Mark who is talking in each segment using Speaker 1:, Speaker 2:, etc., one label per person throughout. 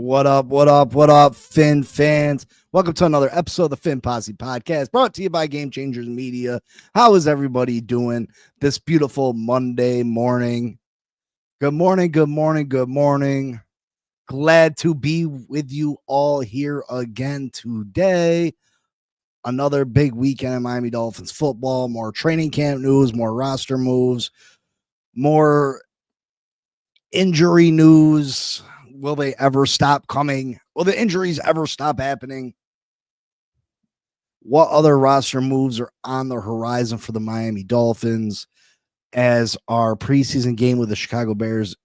Speaker 1: What up, what up, what up, Fin fans? Welcome to another episode of the Fin Posse Podcast, brought to you by Game Changers Media. How is everybody doing this beautiful Monday morning? Good morning, good morning, good morning. Glad to be with you all here again today. Another big weekend of Miami Dolphins football, more training camp news, more roster moves, more injury news. Will they ever stop coming? Will the injuries ever stop happening? What other roster moves are on the horizon for the Miami Dolphins as our preseason game with the Chicago Bears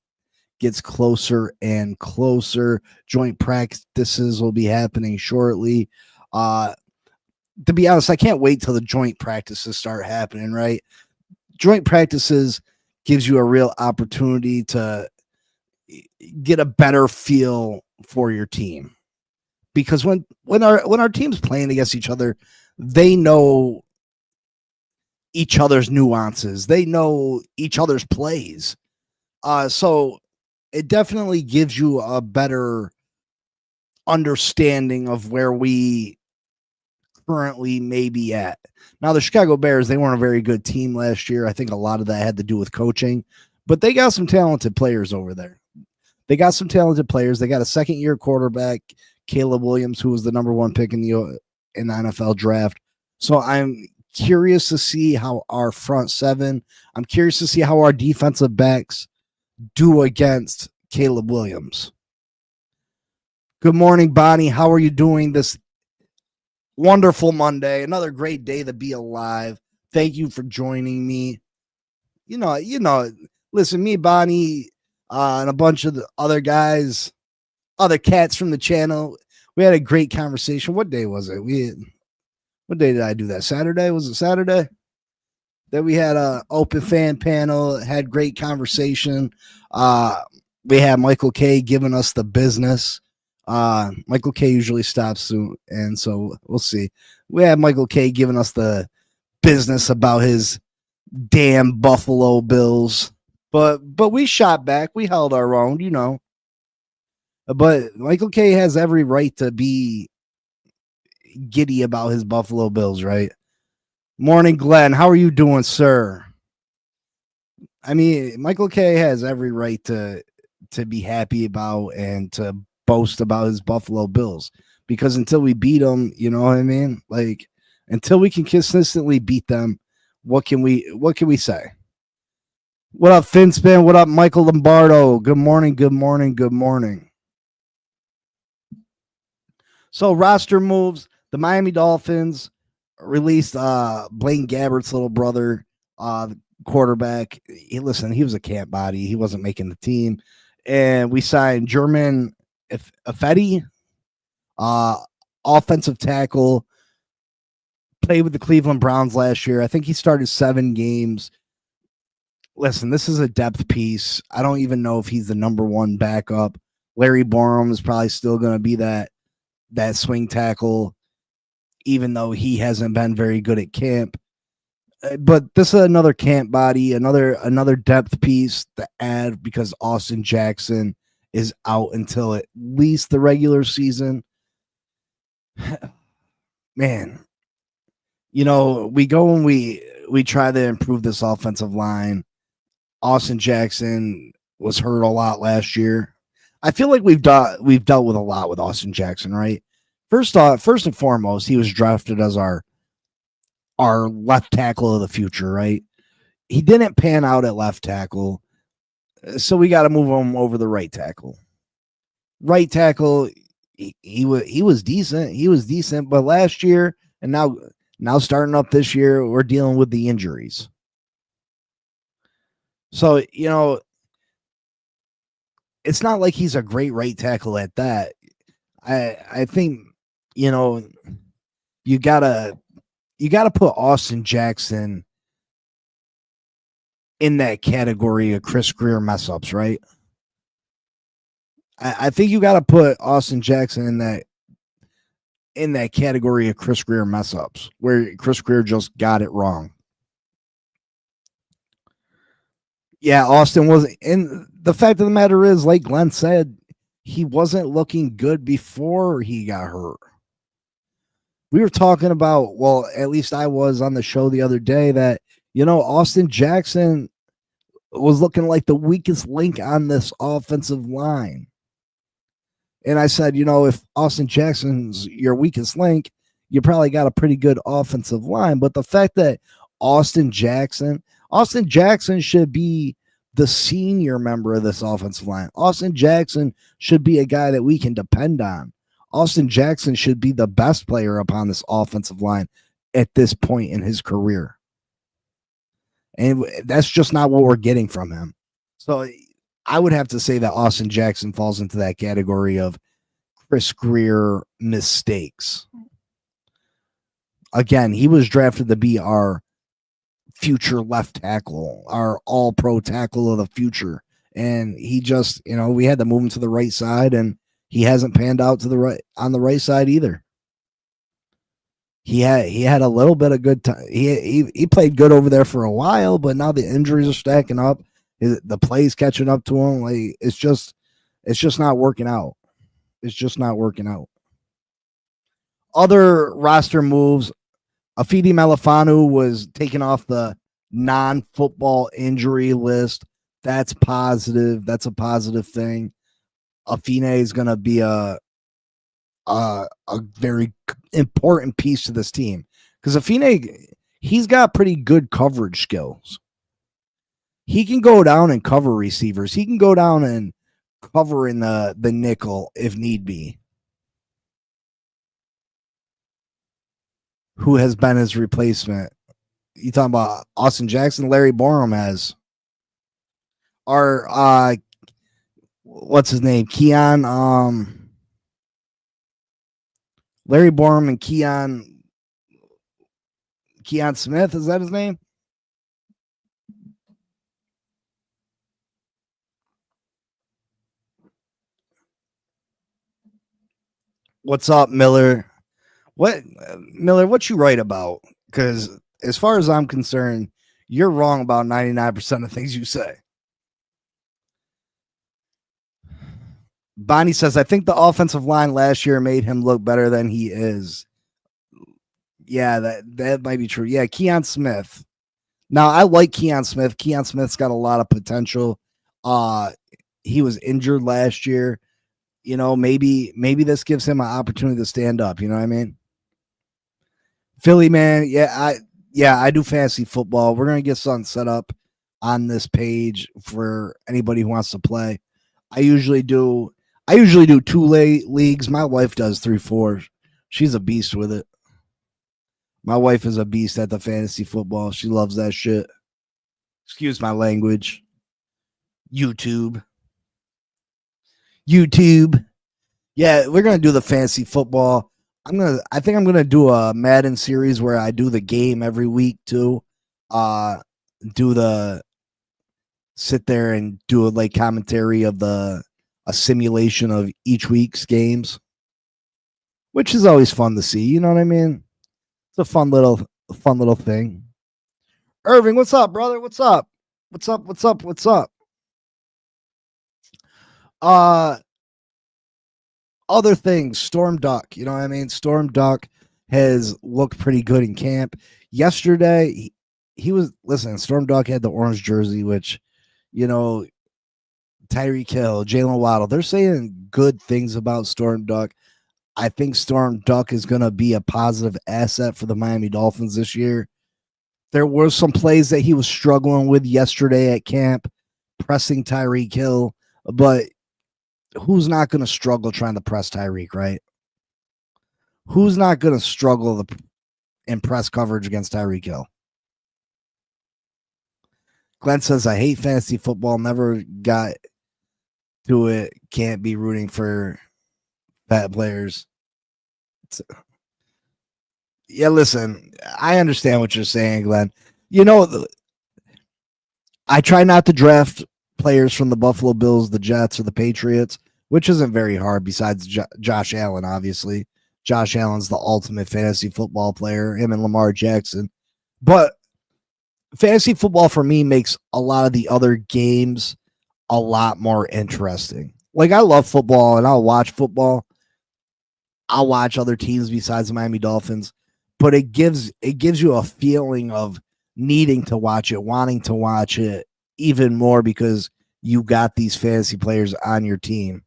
Speaker 1: gets closer and closer? Joint practices will be happening shortly. To be honest, I can't wait till the joint practices start happening, right? Joint practices gives you a real opportunity to get a better feel for your team, because when our team's playing against each other, they know each other's nuances, they know each other's plays, so it definitely gives you a better understanding of where we currently may be at. Now, the Chicago Bears, they weren't a very good team last year. I think a lot of that had to do with coaching, but they got some talented players over there. They got a second-year quarterback, Caleb Williams, who was the number one pick in the NFL draft. So I'm curious to see how our front seven, I'm curious to see how our defensive backs do against Caleb Williams. Good morning, Bonnie. How are you doing this wonderful Monday? Another great day to be alive. Thank you for joining me. You know, listen, me, Bonnie, and a bunch of the other guys, other cats from the channel, we had a great conversation. What day was it? What day did I do that? Saturday? Was it Saturday? That we had a open fan panel, had great conversation. We had Michael K giving us the business. Michael K usually stops soon, and so we'll see. We had Michael K giving us the business about his damn Buffalo Bills. But we shot back. We held our own, you know. But Michael K has every right to be giddy about his Buffalo Bills, right? Morning, Glenn. How are you doing, sir? I mean, Michael K has every right to be happy about and to boast about his Buffalo Bills, because until we beat them, you know what I mean? Like, until we can consistently beat them, what can we say? What up, Finspin? What up, Michael Lombardo? Good morning, good morning, good morning. So, roster moves. The Miami Dolphins released Blaine Gabbert's little brother, quarterback. He was a camp body. He wasn't making the team. And we signed German Ifedi, offensive tackle. Played with the Cleveland Browns last year. I think he started 7 games. Listen, this is a depth piece. I don't even know if he's the number one backup. Larry Borum is probably still going to be that swing tackle, even though he hasn't been very good at camp. But this is another camp body, another depth piece to add, because Austin Jackson is out until at least the regular season. Man, you know, we go and we try to improve this offensive line. Austin Jackson was hurt a lot last year. I feel like we've dealt with a lot with Austin Jackson, right? First and foremost, he was drafted as our left tackle of the future, right? He didn't pan out at left tackle, so we got to move him over the right tackle. Right tackle, he was decent. He was decent, but last year and now starting up this year, we're dealing with the injuries. So, you know, it's not like he's a great right tackle at that. I think, you know, you gotta put Austin Jackson in that category of Chris Greer mess ups, right? I think you gotta put Austin Jackson in that category of Chris Greer mess ups, where Chris Greer just got it wrong. Yeah, Austin wasn't. And the fact of the matter is, like Glenn said, he wasn't looking good before he got hurt. We were talking about, well, at least I was on the show the other day, that, Austin Jackson was looking like the weakest link on this offensive line. And I said, if Austin Jackson's your weakest link, you probably got a pretty good offensive line. But the fact that Austin Jackson should be the senior member of this offensive line. Austin Jackson should be a guy that we can depend on. Austin Jackson should be the best player upon this offensive line at this point in his career. And that's just not what we're getting from him. So I would have to say that Austin Jackson falls into that category of Chris Grier mistakes. Again, he was drafted to be our future left tackle, our all-pro tackle of the future. And he just, we had to move him to the right side, and he hasn't panned out to the right on the right side either. He had a little bit of good time. He played good over there for a while, but now the injuries are stacking up. The plays catching up to him. Like it's just not working out. It's just not working out. Other roster moves. Afidi Malafanu was taken off the non-football injury list. That's positive. That's a positive thing. Afine is going to be a very important piece to this team because Afine, he's got pretty good coverage skills. He can go down and cover receivers. He can go down and cover in the nickel if need be. Who has been his replacement? You talking about Austin Jackson? Larry Borum has. Or what's his name? Keon. Larry Borum and Keon Smith, is that his name? What's up, Miller? What you write about? Because as far as I'm concerned, you're wrong about 99% of things you say. Bonnie says, I think the offensive line last year made him look better than he is. Yeah, that might be true. Yeah, Keon Smith. Now, I like Keon Smith. Keon Smith's got a lot of potential. He was injured last year. Maybe this gives him an opportunity to stand up. You know what I mean? Philly, man. I do fantasy football. We're going to get something set up on this page for anybody who wants to play. I usually do 2 leagues. My wife does 3-4. She's a beast with it. My wife is a beast at the fantasy football. She loves that shit. Excuse my language. YouTube. Yeah, we're gonna do the fantasy football. I think I'm gonna do a Madden series where I do the game every week too. Sit there and do a commentary of a simulation of each week's games, which is always fun to see. You know what I mean? It's a fun little thing. Irving, what's up, brother? What's up? Other things, Storm Duck, you know what I mean? Storm Duck has looked pretty good in camp. Yesterday, Storm Duck had the orange jersey, which, Tyreek Hill, Jalen Waddle, they're saying good things about Storm Duck. I think Storm Duck is going to be a positive asset for the Miami Dolphins this year. There were some plays that he was struggling with yesterday at camp, pressing Tyreek Hill, but who's not going to struggle trying to press Tyreek, right? Who's not going to struggle in press coverage against Tyreek Hill? Glenn says, I hate fantasy football, never got to it, can't be rooting for bad players. Yeah, listen, I understand what you're saying, Glenn. I try not to draft players from the Buffalo Bills, the Jets, or the Patriots, which isn't very hard besides Josh Allen, obviously. Josh Allen's the ultimate fantasy football player, him and Lamar Jackson. But fantasy football for me makes a lot of the other games a lot more interesting. Like, I love football and I'll watch football. I'll watch other teams besides the Miami Dolphins, but it gives you a feeling of needing to watch it, wanting to watch it even more because you got these fantasy players on your team.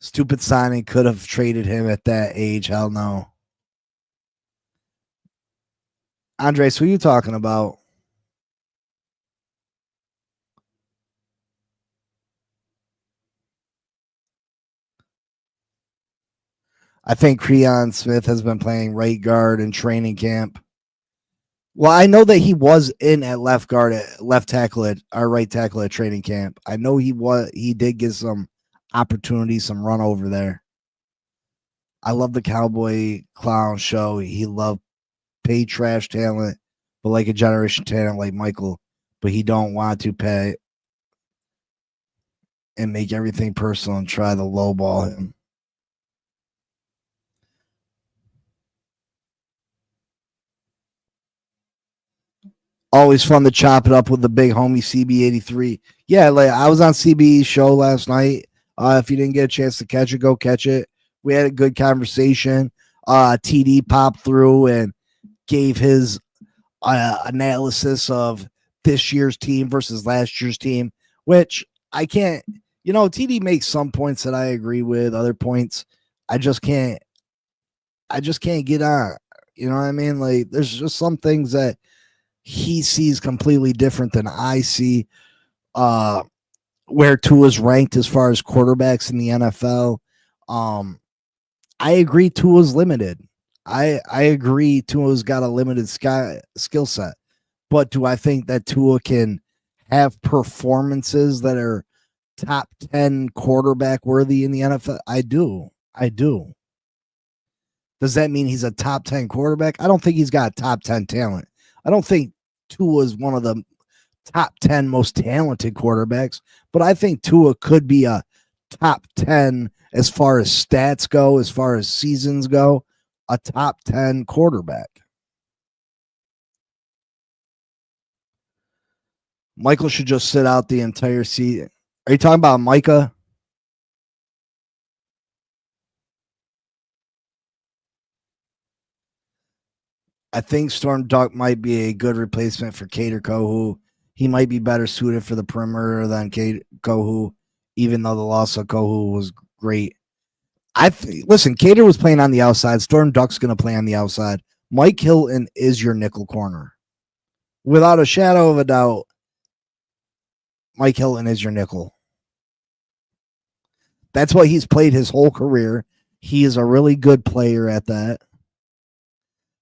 Speaker 1: Stupid signing, could have traded him at that age. Hell no. Andres, who are you talking about? I think Creon Smith has been playing right guard in training camp. Well, I know that he was in at left guard, at left tackle at our right tackle at training camp. I know he did get some opportunity, some run over there. I love the Cowboy Clown show. He loved pay trash talent, but like a generation talent like Michael, but he don't want to pay and make everything personal and try to lowball him. Always fun to chop it up with the big homie CB83. Yeah, like I was on CB's show last night. If you didn't get a chance to catch it, go catch it. We had a good conversation. TD popped through and gave his analysis of this year's team versus last year's team, which I can't, TD makes some points that I agree with, other points I just can't get on. You know what I mean? Like there's just some things that he sees completely different than I see. Where Tua's ranked as far as quarterbacks in the NFL. I agree Tua's limited. I agree Tua's got a limited skill set. But do I think that Tua can have performances that are top 10 quarterback worthy in the NFL? I do. Does that mean he's a top 10 quarterback? I don't think he's got top 10 talent. I don't think Tua is one of the top 10 most talented quarterbacks, but I think Tua could be a top 10 as far as stats go, as far as seasons go, a top 10 quarterback. Michael should just sit out the entire season. Are you talking about Micah? I think Storm Duck might be a good replacement for Cater Kohu. He might be better suited for the perimeter than Kohu, even though the loss of Kohu was great. Listen, Cater was playing on the outside. Storm Duck's going to play on the outside. Mike Hilton is your nickel corner. Without a shadow of a doubt, Mike Hilton is your nickel. That's what he's played his whole career. He is a really good player at that.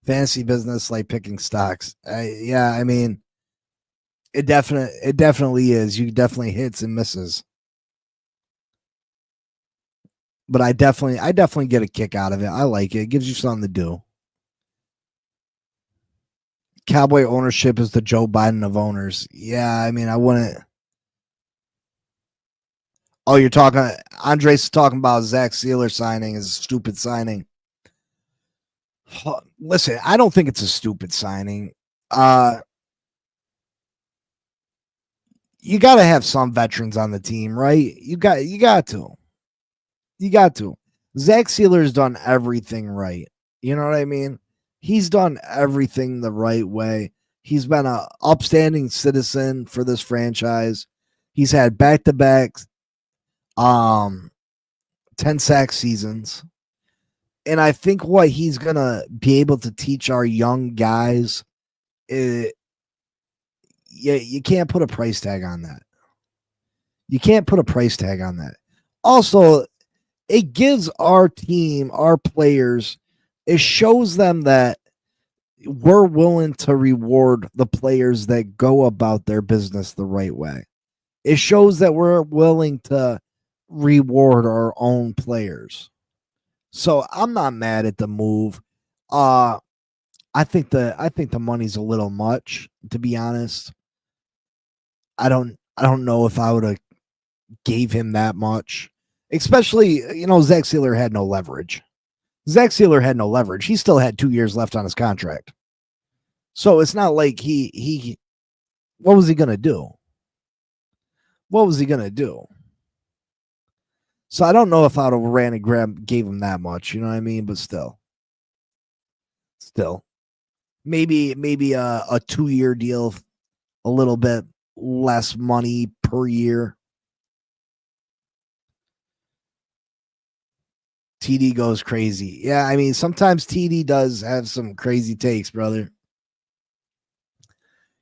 Speaker 1: Fantasy business, like picking stocks. I mean, it definitely is. You definitely hits and misses. But I definitely get a kick out of it. I like it. It gives you something to do. Cowboy ownership is the Joe Biden of owners. Yeah, I mean, I wouldn't. Oh, you're talking. Andres talking about Zack Sealer signing is a stupid signing. Listen, I don't think it's a stupid signing. You got to have some veterans on the team, right? You got to. Zack Sealer's done everything right. You know what I mean? He's done everything the right way. He's been an upstanding citizen for this franchise. He's had back-to-back 10-sack seasons. And I think what he's going to be able to teach our young guys, you can't put a price tag on that. Also, it gives our team, our players, it shows them that we're willing to reward the players that go about their business the right way. It shows that we're willing to reward our own players. So I'm not mad at the move. I think the money's a little much, to be honest. I don't know if I would have gave him that much. Especially, Zack Sealer had no leverage. He still had 2 years left on his contract. So it's not like he what was he going to do? What was he going to do? So I don't know if I would have ran and gave him that much. You know what I mean? But still. Maybe a 2-year deal, a little bit less money per year. TD goes crazy. Yeah, I mean, sometimes TD does have some crazy takes, brother.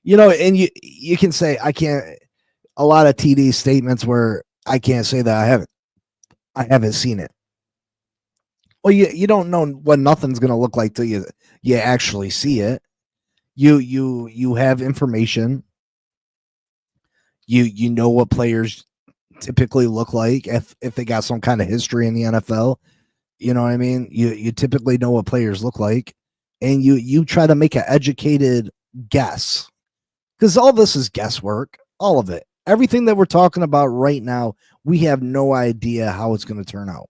Speaker 1: And you can say I can't. A lot of TD statements where I can't say that I haven't seen it. Well, you don't know what nothing's going to look like till you actually see it. You have information. You know what players typically look like if they got some kind of history in the NFL. You know what I mean? You typically know what players look like, and you try to make an educated guess, because all this is guesswork. All of it. Everything that we're talking about right now, we have no idea how it's going to turn out.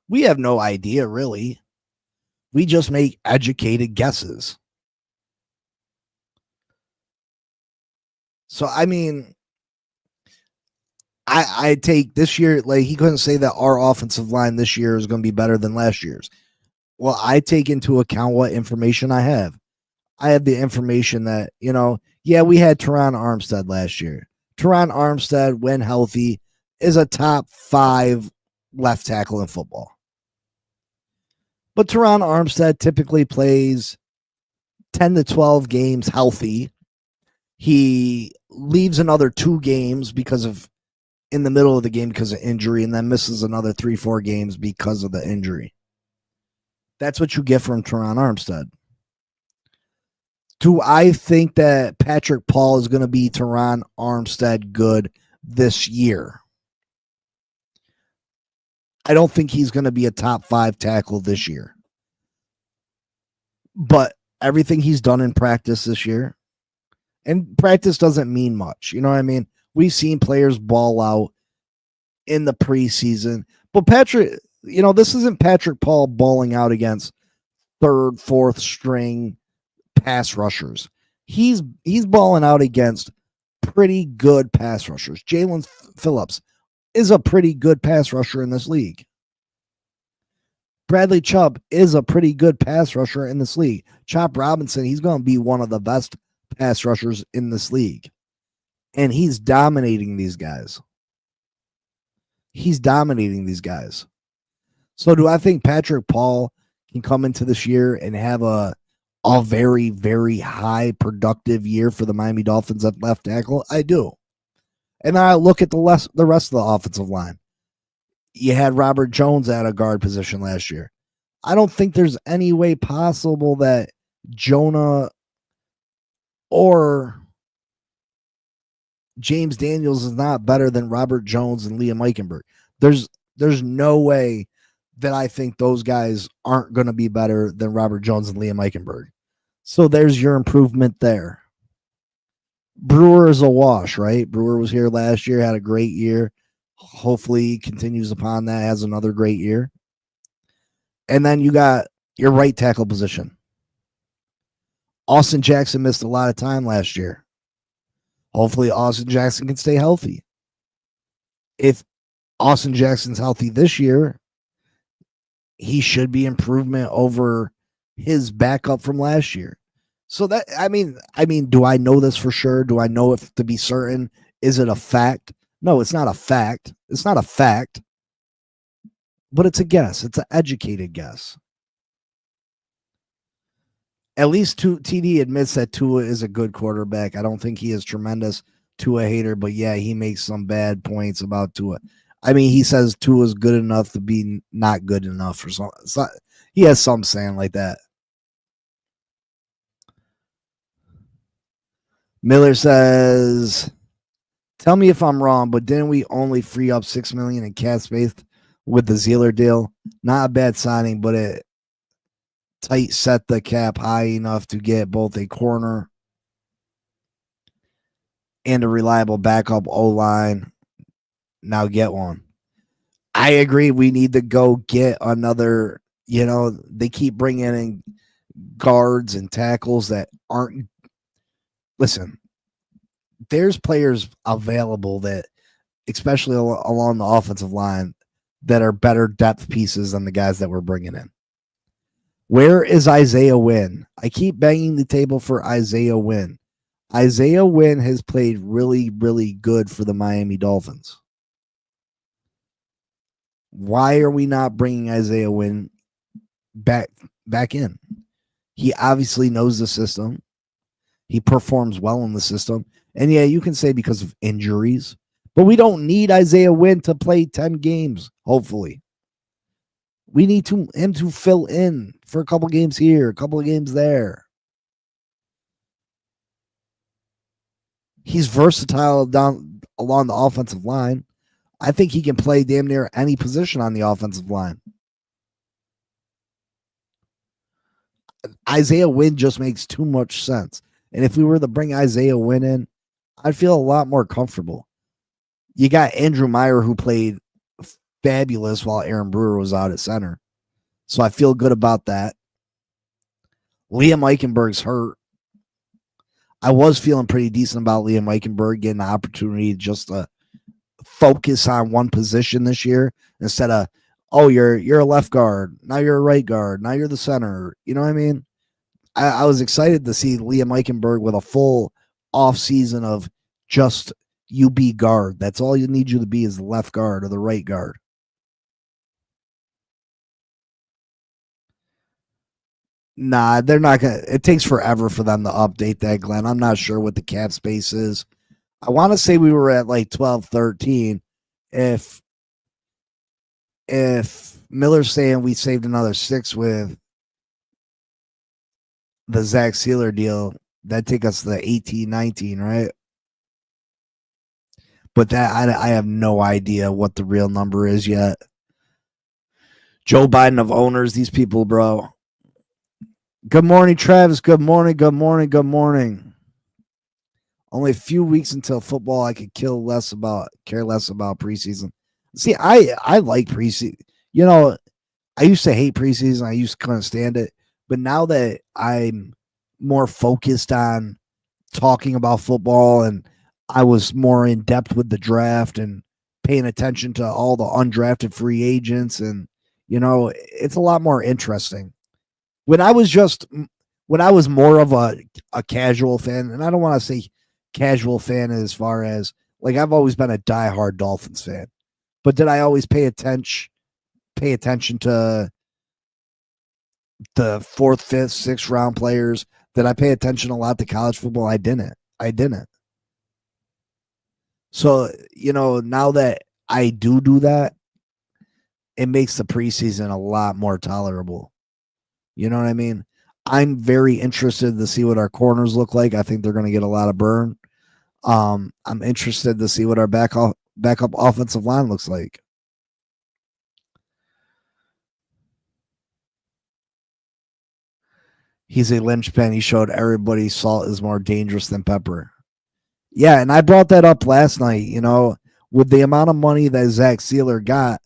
Speaker 1: We have no idea, really. We just make educated guesses. So, I mean, I take this year, like he couldn't say that our offensive line this year is going to be better than last year's. Well, I take into account what information I have. I have the information that, we had Teron Armstead last year. Teron Armstead, when healthy, is a top 5 left tackle in football. But Teron Armstead typically plays 10 to 12 games healthy. He leaves another 2 games in the middle of the game because of injury, and then misses another 3-4 games because of the injury. That's what you get from Teron Armstead. Do I think that Patrick Paul is going to be Teron Armstead good this year? I don't think he's going to be a top 5 tackle this year. But everything he's done in practice this year, and practice doesn't mean much. You know what I mean? We've seen players ball out in the preseason. But Patrick, this isn't Patrick Paul balling out against 3rd, 4th string pass rushers. He's balling out against pretty good pass rushers. Jalen Phillips is a pretty good pass rusher in this league. Bradley Chubb is a pretty good pass rusher in this league. Chop Robinson, he's going to be one of the best pass rushers in this league. And he's dominating these guys. So do I think Patrick Paul can come into this year and have a very, very high productive year for the Miami Dolphins at left tackle? I do. And I look at the rest of the offensive line. You had Robert Jones at a guard position last year. I don't think there's any way possible that Jonah or James Daniels is not better than Robert Jones and Liam Eichenberg. There's no way that I think those guys aren't going to be better than Robert Jones and Liam Eichenberg. So there's your improvement there. Brewer is a wash, right? Brewer was here last year, had a great year. Hopefully he continues upon that, has another great year. And then you got your right tackle position. Austin Jackson missed a lot of time last year. Hopefully Austin Jackson can stay healthy. If Austin Jackson's healthy this year, he should be improvement over his backup from last year. So that, I mean, do I know this for sure? Do I know it to be certain? Is it a fact? No, it's not a fact. It's not a fact. But it's a guess. It's an educated guess. At least TD admits that Tua is a good quarterback. I don't think he is tremendous Tua hater, but yeah, he makes some bad points about Tua. I mean, he says Tua is good enough to be not good enough or something. He has some saying like that. Miller says, tell me if I'm wrong, but didn't we only free up $6 million in cap space with the Zealer deal? Not a bad signing, but it tight set the cap high enough to get both a corner and a reliable backup O-line. Now get one. I agree. We need to go get another, they keep bringing in guards and tackles that aren't. Listen, there's players available that, especially along the offensive line, that are better depth pieces than the guys that we're bringing in. Where is Isaiah Wynn? I keep banging the table for Isaiah Wynn. Isaiah Wynn has played really, really good for the Miami Dolphins. Why are we not bringing Isaiah Wynn back in? He obviously knows the system. He performs well in the system. And yeah, you can say because of injuries, but we don't need Isaiah Wynn to play 10 games, hopefully. We need him to fill in for a couple games here, a couple of games there. He's versatile down along the offensive line. I think he can play damn near any position on the offensive line. Isaiah Wynn just makes too much sense. And if we were to bring Isaiah Wynn in, I'd feel a lot more comfortable. You got Andrew Meyer, who played fabulous while Aaron Brewer was out at center. So I feel good about that. Liam Eichenberg's hurt. I was feeling pretty decent about Liam Eichenberg getting the opportunity just to focus on one position this year instead of, oh, you're a left guard. Now you're a right guard. Now you're the center. You know what I mean? I was excited to see Liam Eichenberg with a full off season of just you be guard. That's all you need you to be is the left guard or the right guard. Nah, they're not going to. It takes forever for them to update that, Glenn. I'm not sure what the cap space is. I want to say we were at like 12, 13. If Miller's saying we saved another 6 with the Zack Sealer deal, that'd take us to 18, 19, right? But that I have no idea what the real number is yet. Joe Biden of owners, these people, bro. Good morning, Travis. Good morning. Good morning. Good morning. Only a few weeks until football. I could care less about preseason. See, I like preseason. You know, I used to hate preseason. I used to kind of stand it. But now that I'm more focused on talking about football and I was more in depth with the draft and paying attention to all the undrafted free agents, and it's a lot more interesting. When I was more of a casual fan, and I don't want to say casual fan as far as like I've always been a diehard Dolphins fan, but did I always pay attention to the 4th, 5th, 6th round players? Did I pay attention a lot to college football? I didn't. So, now that I do that, it makes the preseason a lot more tolerable. You know what I mean? I'm very interested to see what our corners look like. I think they're going to get a lot of burn. I'm interested to see what our backup offensive line looks like. He's a linchpin. He showed everybody salt is more dangerous than pepper. Yeah, and I brought that up last night. With the amount of money that Zack Sealer got,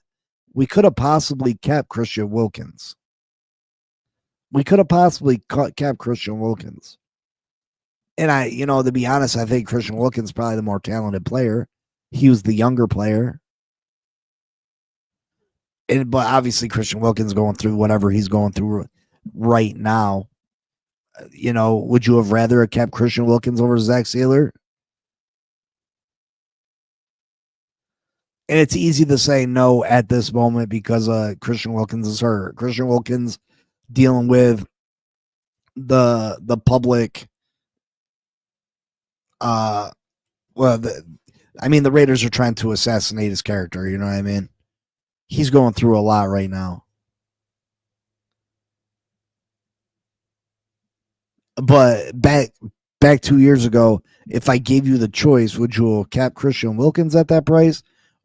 Speaker 1: we could have possibly kept Christian Wilkins. And to be honest, I think Christian Wilkins is probably the more talented player. He was the younger player. But obviously Christian Wilkins going through whatever he's going through right now. Would you have rather kept Christian Wilkins over Zack Sealer? And it's easy to say no at this moment because Christian Wilkins is hurt. Christian Wilkins dealing with the public. The Raiders are trying to assassinate his character. You know what I mean? He's going through a lot right now. But back 2 years ago, if I gave you the choice, would you cap Christian Wilkins at that price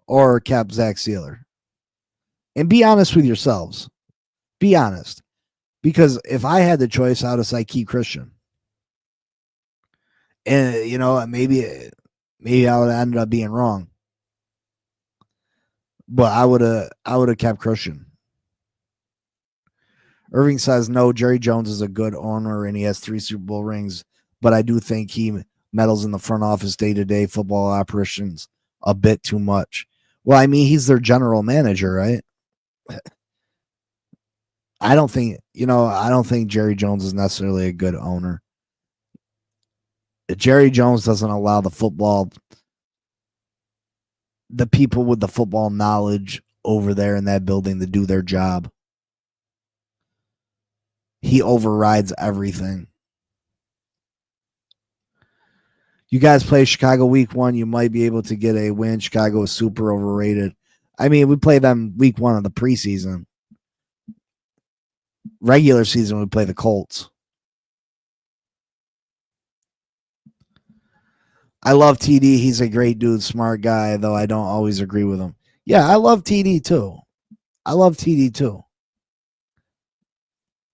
Speaker 1: or cap Zack Sealer? And be honest with yourselves. Be honest. Because if I had the choice, I would say keep Christian. And, maybe I would have ended up being wrong. But I would have kept Christian. Irving says, no, Jerry Jones is a good owner and he has 3 Super Bowl rings, but I do think he meddles in the front office day-to-day football operations a bit too much. Well, I mean, he's their general manager, right? I don't think Jerry Jones is necessarily a good owner. Jerry Jones doesn't allow the people with the football knowledge over there in that building to do their job. He overrides everything. You guys play Chicago week 1, you might be able to get a win. Chicago is super overrated. I mean, we play them week 1 of the preseason. Regular season, we play the Colts. I love TD. He's a great dude, smart guy, though I don't always agree with him. Yeah, I love TD too.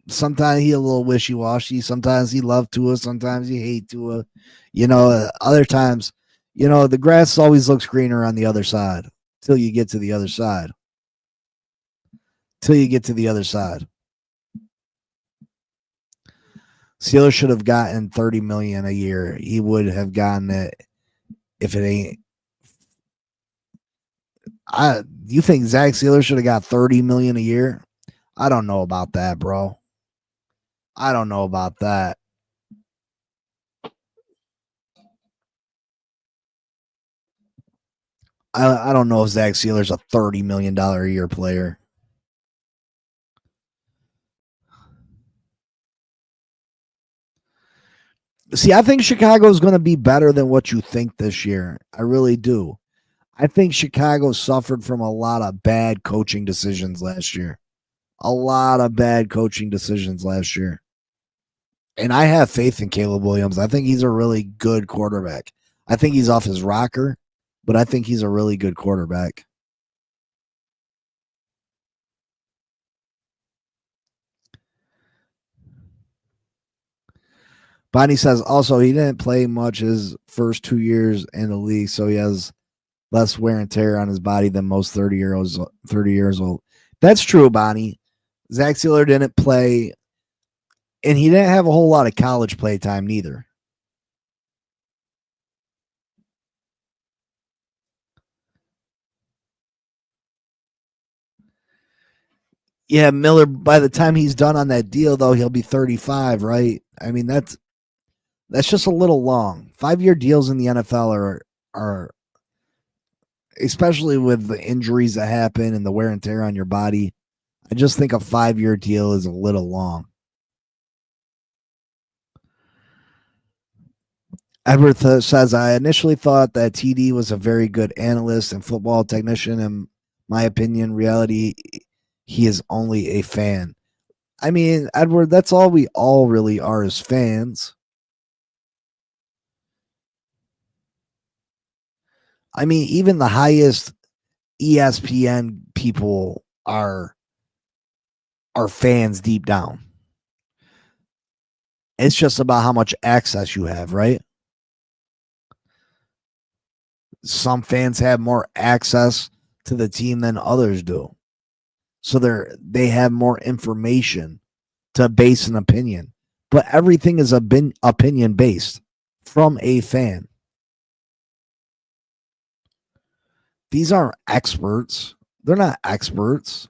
Speaker 1: Sometimes he a little wishy-washy. Sometimes he love Tua. Sometimes he hate Tua. Other times, the grass always looks greener on the other side till you get to the other side. Steelers should have gotten $30 million a year. He would have gotten it if it ain't. You think Zack Steelers should have got $30 million a year? I don't know about that, bro. I don't know about that. I don't know if Zack Steeler's a $30 million a year player. See, I think Chicago is going to be better than what you think this year. I really do. I think Chicago suffered from a lot of bad coaching decisions last year. And I have faith in Caleb Williams. I think he's a really good quarterback. I think he's off his rocker, but I think he's a really good quarterback. Bonnie says also he didn't play much his first 2 years in the league, so he has less wear and tear on his body than most 30 years old. That's true, Bonnie. Zack Steeler didn't play, and he didn't have a whole lot of college play time neither. Yeah, Miller, by the time he's done on that deal, though, he'll be 35, right? I mean, that's just a little long. 5-year deals in the NFL are especially with the injuries that happen and the wear and tear on your body. I just think a 5-year deal is a little long. Edward says, I initially thought that TD was a very good analyst and football technician. In my opinion, reality, he is only a fan. I mean, Edward, that's all we all really are as fans. I mean, even the highest ESPN people are fans deep down. It's just about how much access you have, right? Some fans have more access to the team than others do. So they have more information to base an opinion. But everything is opinion based from a fan. These aren't experts. They're not experts.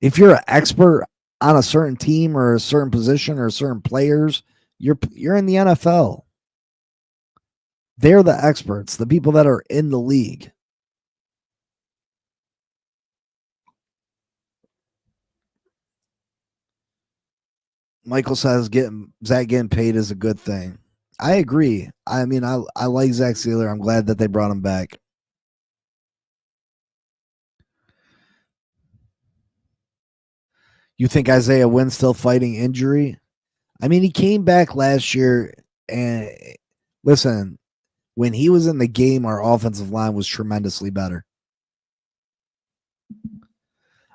Speaker 1: If you're an expert on a certain team or a certain position or certain players, you're in the NFL. They're the experts, the people that are in the league. Michael says Zach getting paid is a good thing. I agree. I mean, I like Zack Steeler. I'm glad that they brought him back. You think Isaiah Wynn's still fighting injury? I mean, he came back last year, and listen, when he was in the game, our offensive line was tremendously better.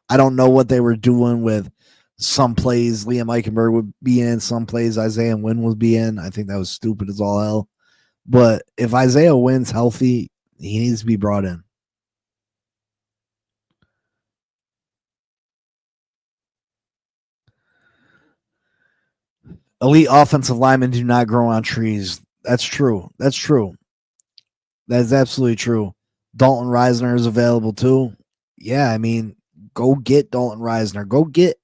Speaker 1: I don't know what they were doing with some plays Liam Eichenberg would be in, some plays Isaiah Wynn would be in. I think that was stupid as all hell. But if Isaiah Wynn's healthy, he needs to be brought in. Elite offensive linemen do not grow on trees. That's true. That's true. That's absolutely true. Dalton Reisner is available too. Yeah, I mean, go get Dalton Reisner. Go get,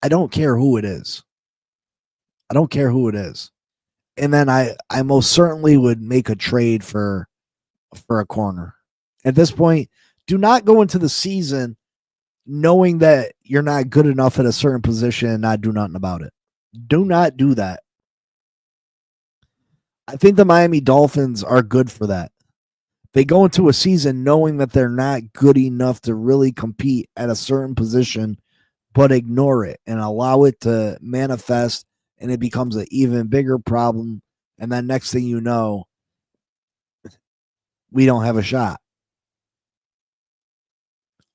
Speaker 1: I don't care who it is. I don't care who it is. And then I most certainly would make a trade for a corner. At this point, do not go into the season knowing that you're not good enough at a certain position and not do nothing about it. Do not do that. I think the Miami Dolphins are good for that. They go into a season knowing that they're not good enough to really compete at a certain position, but ignore it and allow it to manifest, and it becomes an even bigger problem. And then next thing you know, we don't have a shot.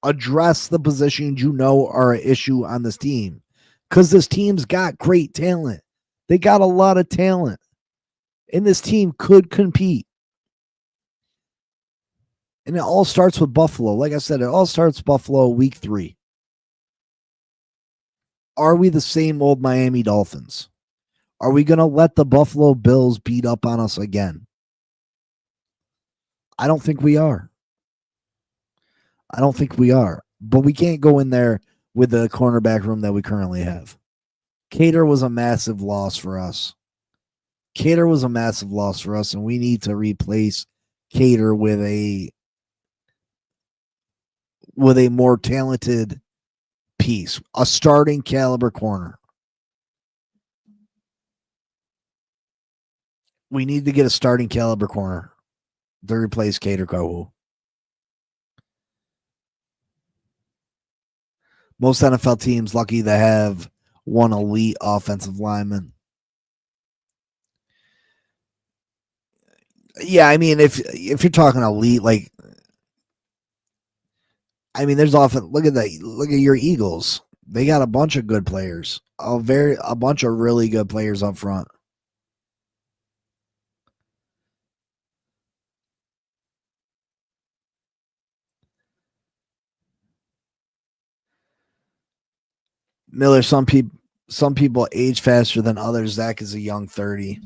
Speaker 1: Address the positions you know are an issue on this team, because this team's got great talent. They got a lot of talent, and this team could compete. And it all starts with Buffalo. Like I said, it all starts Buffalo week 3. Are we the same old Miami Dolphins? Are we going to let the Buffalo Bills beat up on us again? I don't think we are. I don't think we are. But we can't go in there with the cornerback room that we currently have. Cater was a massive loss for us. Cater was a massive loss for us, and we need to replace Cater with a more talented piece, a starting caliber corner. We need to get a starting caliber corner to replace Cater Kohu. Most NFL teams lucky to have one elite offensive lineman. Yeah, I mean, if you're talking elite, like, I mean, there's often look at your Eagles. They got a bunch of good players, a bunch of really good players up front. Miller, some people age faster than others. Zack is a young 30.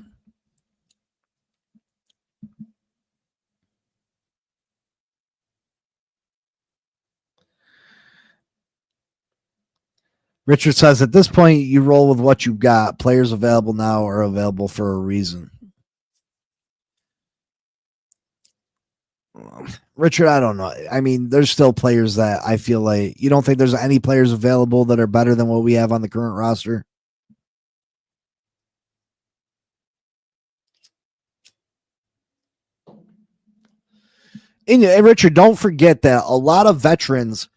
Speaker 1: Richard says, at this point, you roll with what you've got. Players available now are available for a reason. Richard, I don't know. I mean, there's still players that I feel like you don't think there's any players available that are better than what we have on the current roster. And Richard, don't forget that a lot of veterans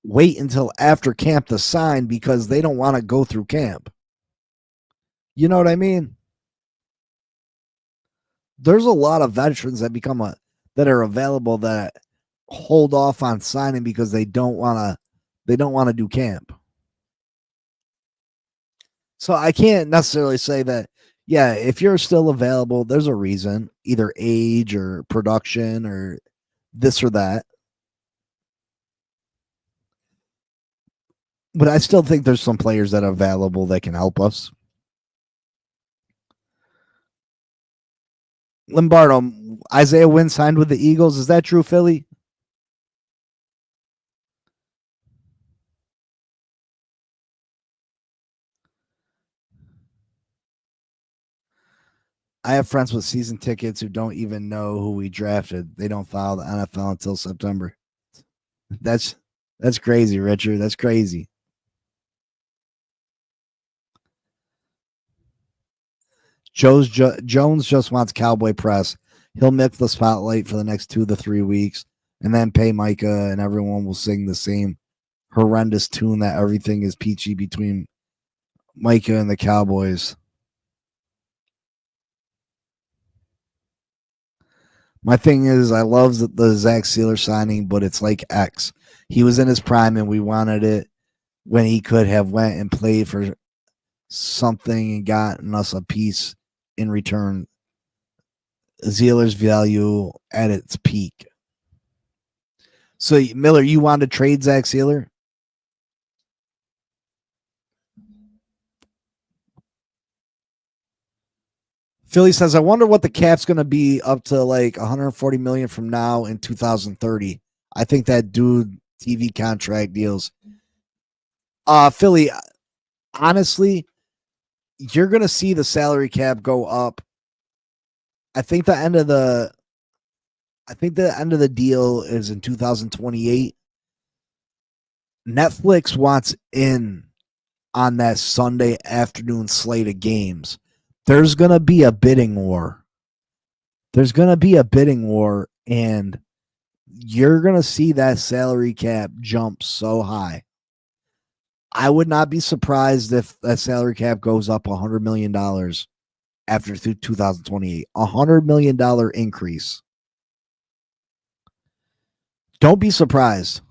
Speaker 1: wait until after camp to sign because they don't want to go through camp. You know what I mean? There's a lot of veterans that are available that hold off on signing because they don't want to do camp. So I can't necessarily say that, yeah, if you're still available, there's a reason, either age or production or this or that. But I still think there's some players that are available that can help us. Lombardo, Isaiah Wynn signed with the Eagles. Is that true, Philly? I have friends with season tickets who don't even know who we drafted. They don't follow the NFL until September. That's crazy, Richard. That's crazy. Jones just wants cowboy press. He'll miss the spotlight for the next 2 to 3 weeks and then pay Micah, and everyone will sing the same horrendous tune that everything is peachy between Micah and the Cowboys. My thing is, I love the Zack Sealer signing, but it's like X. He was in his prime, and we wanted it when he could have went and played for something and gotten us a piece in return. Zealer's value at its peak. So, Miller, you wanted to trade Zack Sealer? Philly says, I wonder what the cap's going to be up to like 140 million from now in 2030. I think that dude TV contract deals. Philly, honestly, you're going to see the salary cap go up. I think the end of the deal is in 2028. Netflix wants in on that Sunday afternoon slate of games. There's going to be a bidding war. And you're going to see that salary cap jump so high. I would not be surprised if that salary cap goes up $100 million after 2028. $100 million increase. Don't be surprised.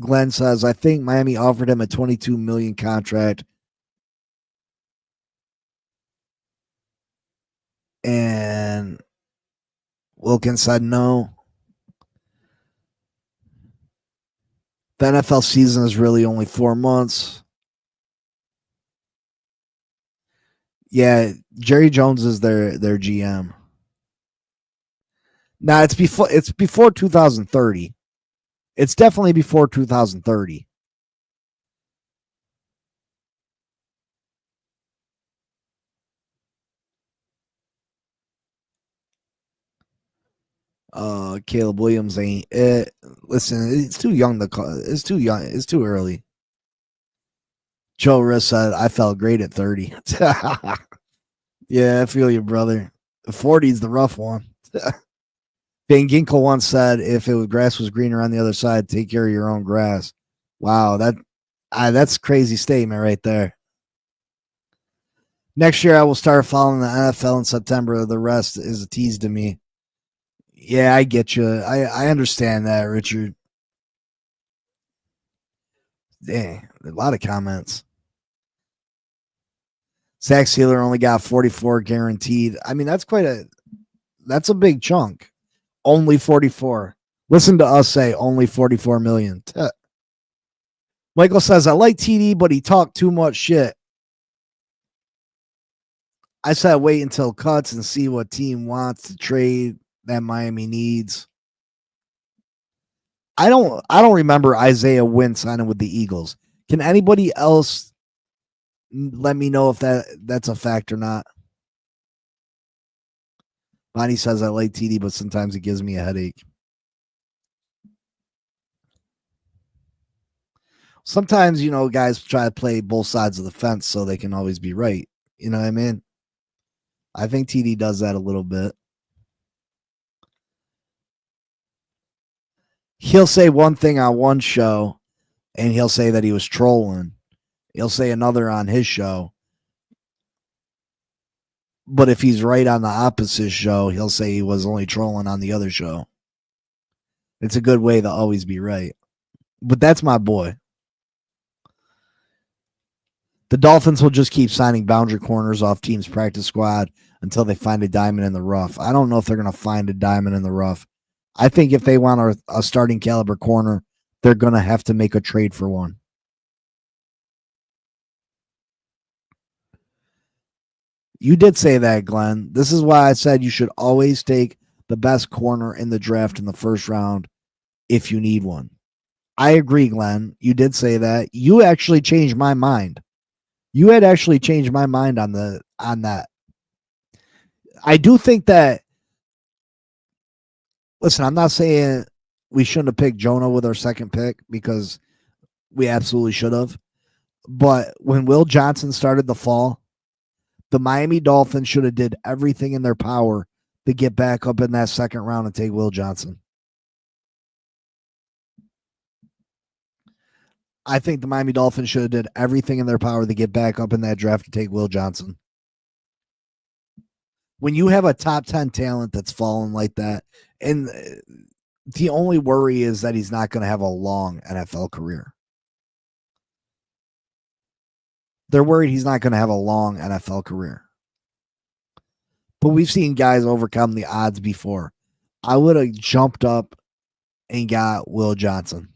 Speaker 1: Glenn says, I think Miami offered him a $22 million contract. And Wilkins said no. The NFL season is really only 4 months. Yeah, Jerry Jones is their GM. Now it's before 2030. It's definitely before 2030. Caleb Williams ain't it. Listen, it's too young to call. It's too young. It's too early. Joe Riss said, I felt great at 30. Yeah, I feel you, brother. 40 is the rough one. Van Ginkel once said, if grass was greener on the other side, take care of your own grass. Wow, that's a crazy statement right there. Next year, I will start following the NFL in September. The rest is a tease to me. Yeah, I get you. I understand that, Richard. Dang, a lot of comments. Zach Sealer only got 44 guaranteed. I mean, that's a big chunk. Only 44. Listen to us say only 44 million. Michael says, I like TD, but he talked too much shit. I said wait until cuts and see what team wants to trade that Miami needs. I don't remember Isaiah Wynn signing with the Eagles. Can anybody else let me know if that's a fact or not? Bonnie says I like TD, but sometimes it gives me a headache. Sometimes, guys try to play both sides of the fence so they can always be right. You know what I mean? I think TD does that a little bit. He'll say one thing on one show, and he'll say that he was trolling. He'll say another on his show. But if he's right on the opposite show, he'll say he was only trolling on the other show. It's a good way to always be right. But that's my boy. The Dolphins will just keep signing boundary corners off teams' practice squad until they find a diamond in the rough. I don't know if they're going to find a diamond in the rough. I think if they want a starting caliber corner, they're going to have to make a trade for one. You did say that, Glenn. This is why I said you should always take the best corner in the draft in the first round if you need one. I agree, Glenn. You did say that. You actually changed my mind. You had actually changed my mind on that. I do think that. Listen, I'm not saying we shouldn't have picked Jonah with our second pick because we absolutely should have. But when Will Johnson started the fall, the Miami Dolphins should have did everything in their power to get back up in that second round and take Will Johnson. I think the Miami Dolphins should have did everything in their power to get back up in that draft to take Will Johnson. When you have a top 10 talent that's fallen like that, and the only worry is that he's not going to have a long NFL career. They're worried he's not going to have a long NFL career. But we've seen guys overcome the odds before. I would have jumped up and got Will Johnson.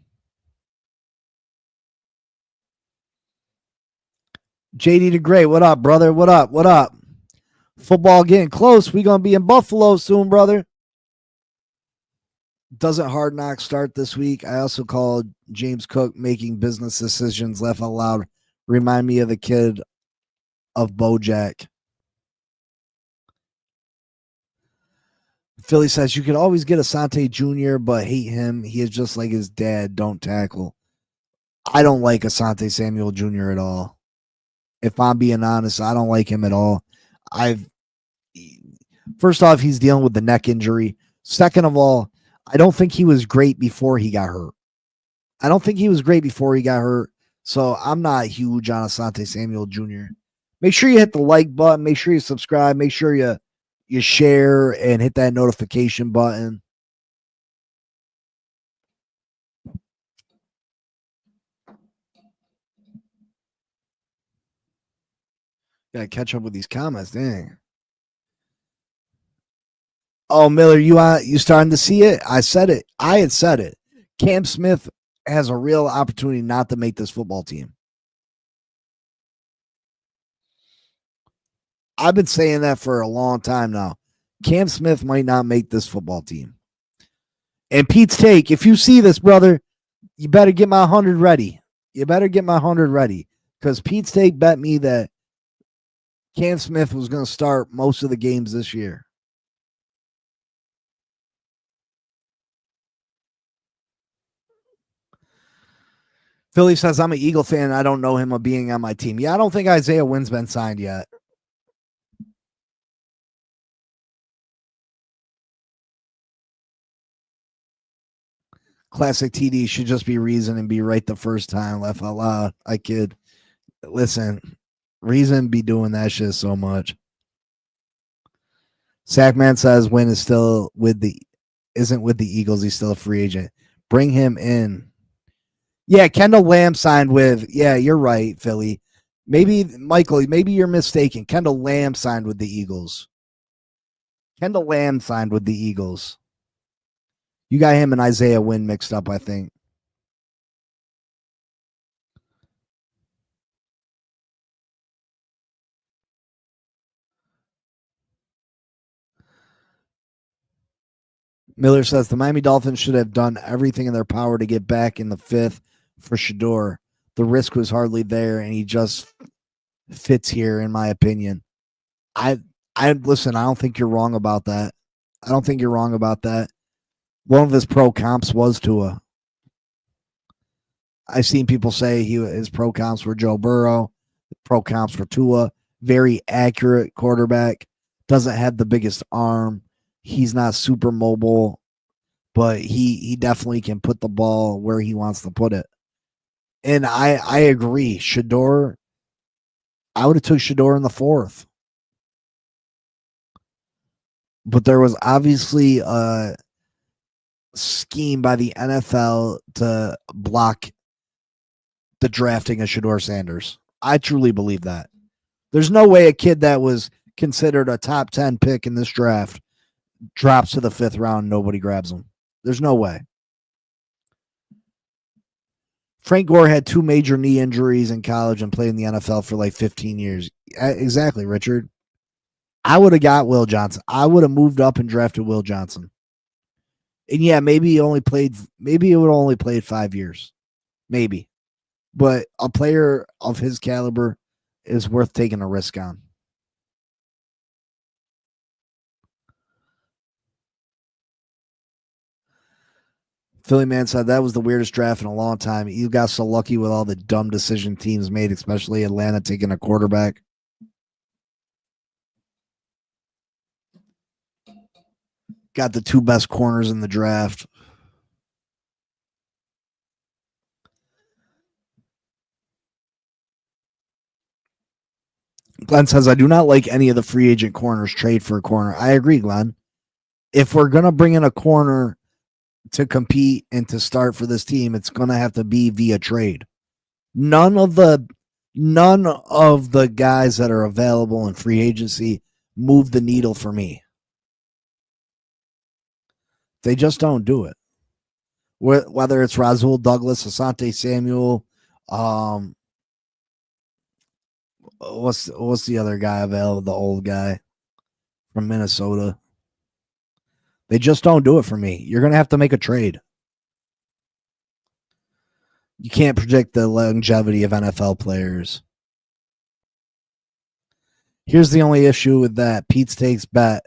Speaker 1: JD the Great, what up, brother? What up? What up? Football getting close. We gonna be in Buffalo soon, brother. Doesn't Hard Knocks start this week? I also called James Cook making business decisions. Laugh out loud. Remind me of the kid of BoJack. Philly says you could always get Asante Jr., but hate him. He is just like his dad. Don't tackle. I don't like Asante Samuel Jr. at all. If I'm being honest, I don't like him at all. First off, he's dealing with the neck injury. Second of all, I don't think he was great before he got hurt. So I'm not huge on Asante Samuel Jr. Make sure you hit the like button. Make sure you subscribe. Make sure you share and hit that notification button. Gotta catch up with these comments. Dang. Oh, Miller, you starting to see it? I said it. I had said it. Cam Smith has a real opportunity not to make this football team. I've been saying that for a long time now. Cam Smith might not make this football team. And Pete's take, if you see this, brother, you better get my 100 ready. Because Pete's take bet me that Cam Smith was going to start most of the games this year. Philly says, I'm an Eagle fan. I don't know him of being on my team. Yeah, I don't think Isaiah Wynn's been signed yet. Classic TD should just be Reason and be right the first time. Laugh out loud. I kid. Listen, Reason be doing that shit so much. Sackman says Wynn is still isn't with the Eagles. He's still a free agent. Bring him in. Yeah, Kendall Lamb signed with. Yeah, you're right, Philly. Maybe Michael. Maybe you're mistaken. Kendall Lamb signed with the Eagles. You got him and Isaiah Wynn mixed up, I think. Miller says the Miami Dolphins should have done everything in their power to get back in the fifth for Shador. The risk was hardly there, and he just fits here, in my opinion. I listen. I don't think you're wrong about that. One of his pro comps was Tua. I've seen people say his pro comps were Joe Burrow, pro comps for Tua. Very accurate quarterback. Doesn't have the biggest arm. He's not super mobile, but he definitely can put the ball where he wants to put it. And I agree. Shador, I would have took Shador in the fourth. But there was obviously a scheme by the NFL to block the drafting of Shador Sanders. I truly believe that. There's no way a kid that was considered a top 10 pick in this draft drops to the fifth round. Nobody grabs him. There's no way. Frank Gore had 2 major knee injuries in college and played in the NFL for like 15 years. Exactly, Richard. I would have got Will Johnson. I would have moved up and drafted Will Johnson. And yeah, maybe he would only played 5 years. Maybe. But a player of his caliber is worth taking a risk on. Philly man said that was the weirdest draft in a long time. You got so lucky with all the dumb decision teams made, especially Atlanta taking a quarterback. Got the 2 best corners in the draft. Glenn says, I do not like any of the free agent corners trade for a corner. I agree, Glenn. If we're going to bring in a corner to compete and to start for this team, it's going to have to be via trade. None of the guys that are available in free agency move the needle for me. They just don't do it. Whether it's Rasul Douglas, Asante Samuel, What's the other guy available? The old guy from Minnesota. They just don't do it for me. You're gonna have to make a trade. You can't predict the longevity of NFL players. Here's the only issue with that Pete's Takes bet.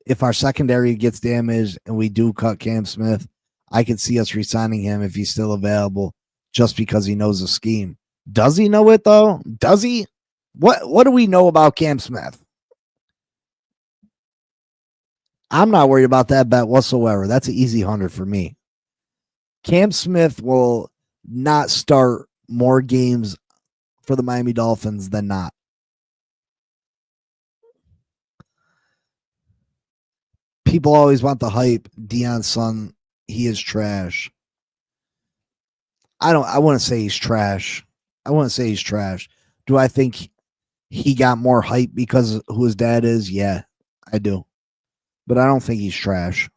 Speaker 1: If our secondary gets damaged and we do cut Cam Smith, I could see us re-signing him if he's still available just because he knows the scheme. Does he know it, though? Does he? What do we know about Cam Smith? I'm not worried about that bet whatsoever. That's an easy 100 for me. Cam Smith will not start more games for the Miami Dolphins than not. People always want the hype. Deion's son, he is trash. I wouldn't say he's trash. Do I think he got more hype because of who his dad is? Yeah, I do. But I don't think he's trash.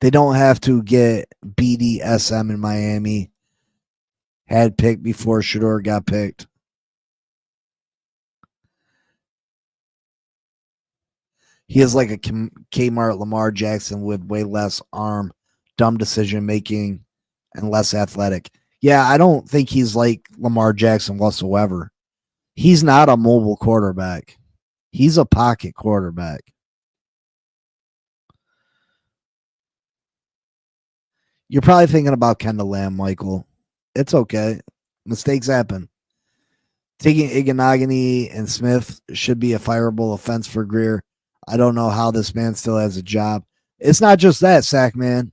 Speaker 1: They don't have to get BDSM in Miami. Had picked before Shador got picked. He is like a Kmart Lamar Jackson with way less arm, dumb decision making, and less athletic. Yeah, I don't think he's like Lamar Jackson whatsoever. He's not a mobile quarterback. He's a pocket quarterback. You're probably thinking about Kendall Lamb, Michael. It's okay. Mistakes happen. Taking Iganagini and Smith should be a fireable offense for Greer. I don't know how this man still has a job. It's not just that, Sack man.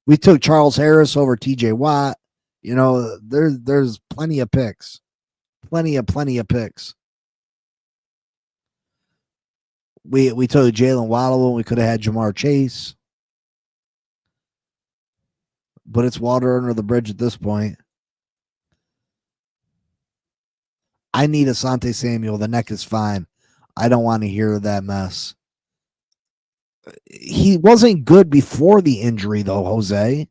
Speaker 1: We took Charles Harris over TJ Watt. You know, there's plenty of picks. Plenty of picks. We took Jalen Waddle when we could have had Jamar Chase. But it's water under the bridge at this point. I need Asante Samuel. The neck is fine. I don't want to hear that mess. He wasn't good before the injury, though, Jose.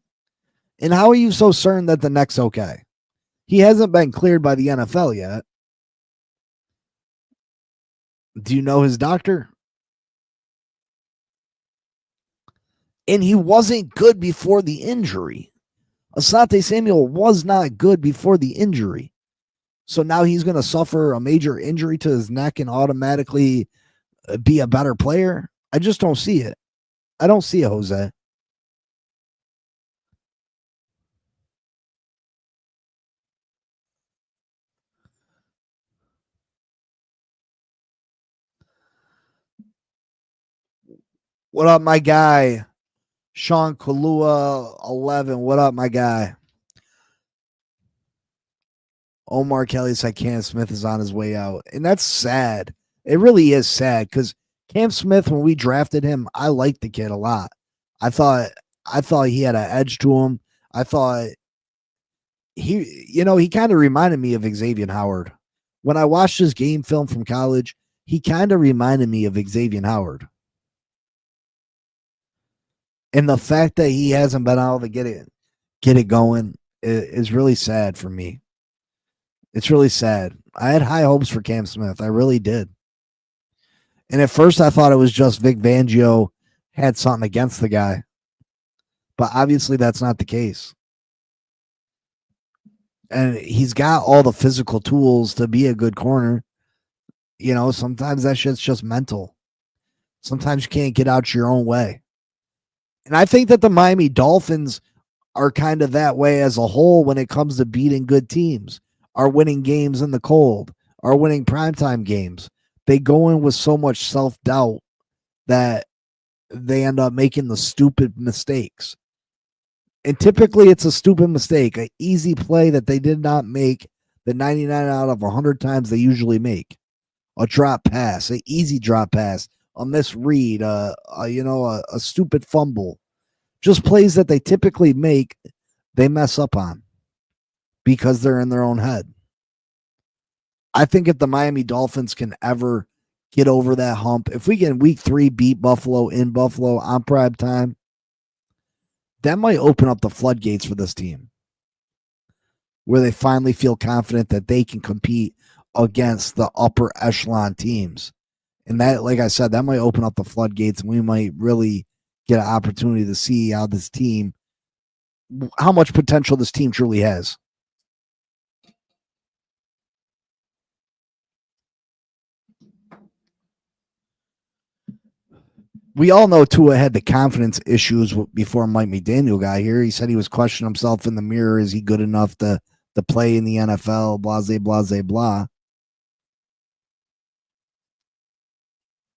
Speaker 1: And how are you so certain that the neck's okay? He hasn't been cleared by the NFL yet. Do you know his doctor? And he wasn't good before the injury. Asante Samuel was not good before the injury. So now he's going to suffer a major injury to his neck and automatically be a better player? I just don't see it. I don't see it, Jose. What up, my guy? Sean Kalua 11. What up, my guy? Omar Kelly said Cam Smith is on his way out. And that's sad. It really is sad because Cam Smith, when we drafted him, I liked the kid a lot. I thought he had an edge to him. I thought he kind of reminded me of Xavier Howard. When I watched his game film from college, he kind of reminded me of Xavier Howard. And the fact that he hasn't been able to get it going is really sad for me. It's really sad. I had high hopes for Cam Smith. I really did. And at first I thought it was just Vic Fangio had something against the guy. But obviously that's not the case. And he's got all the physical tools to be a good corner. You know, sometimes that shit's just mental. Sometimes you can't get out your own way. And I think that the Miami Dolphins are kind of that way as a whole when it comes to beating good teams, are winning games in the cold, are winning primetime games. They go in with so much self-doubt that they end up making the stupid mistakes. And typically it's a stupid mistake, an easy play that they did not make the 99 out of 100 times they usually make. A drop pass, an easy drop pass, a misread, a stupid fumble. Just plays that they typically make, they mess up on because they're in their own head. I think if the Miami Dolphins can ever get over that hump, if we can week 3 beat Buffalo in Buffalo on prime time, that might open up the floodgates for this team. where they finally feel confident that they can compete against the upper echelon teams. And that, like I said, that might open up the floodgates, and we might really get an opportunity to see how much potential this team truly has. We all know Tua had the confidence issues before Mike McDaniel got here. He said he was questioning himself in the mirror. Is he good enough to play in the NFL? Blase, blase, blah.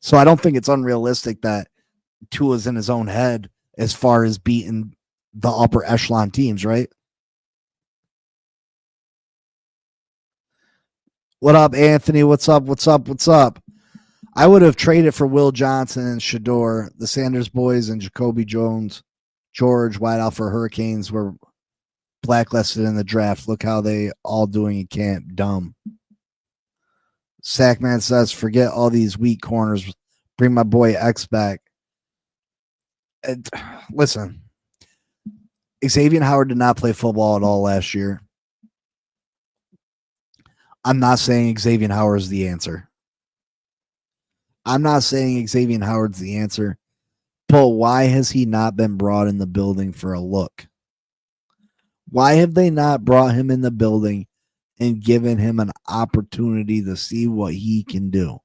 Speaker 1: So I don't think it's unrealistic that Tua's in his own head as far as beating the upper echelon teams, right? What up, Anthony? What's up? What's up? What's up? I would have traded for Will Johnson and Shador, the Sanders boys, and Jacoby Jones, George, wideout for Hurricanes were blacklisted in the draft. Look how they all doing in camp. Dumb. Sackman says, forget all these weak corners. Bring my boy X back. And, listen, Xavier Howard did not play football at all last year. I'm not saying Xavier Howard is the answer. I'm not saying Xavier Howard's the answer, but why has he not been brought in the building for a look? Why have they not brought him in the building and given him an opportunity to see what he can do?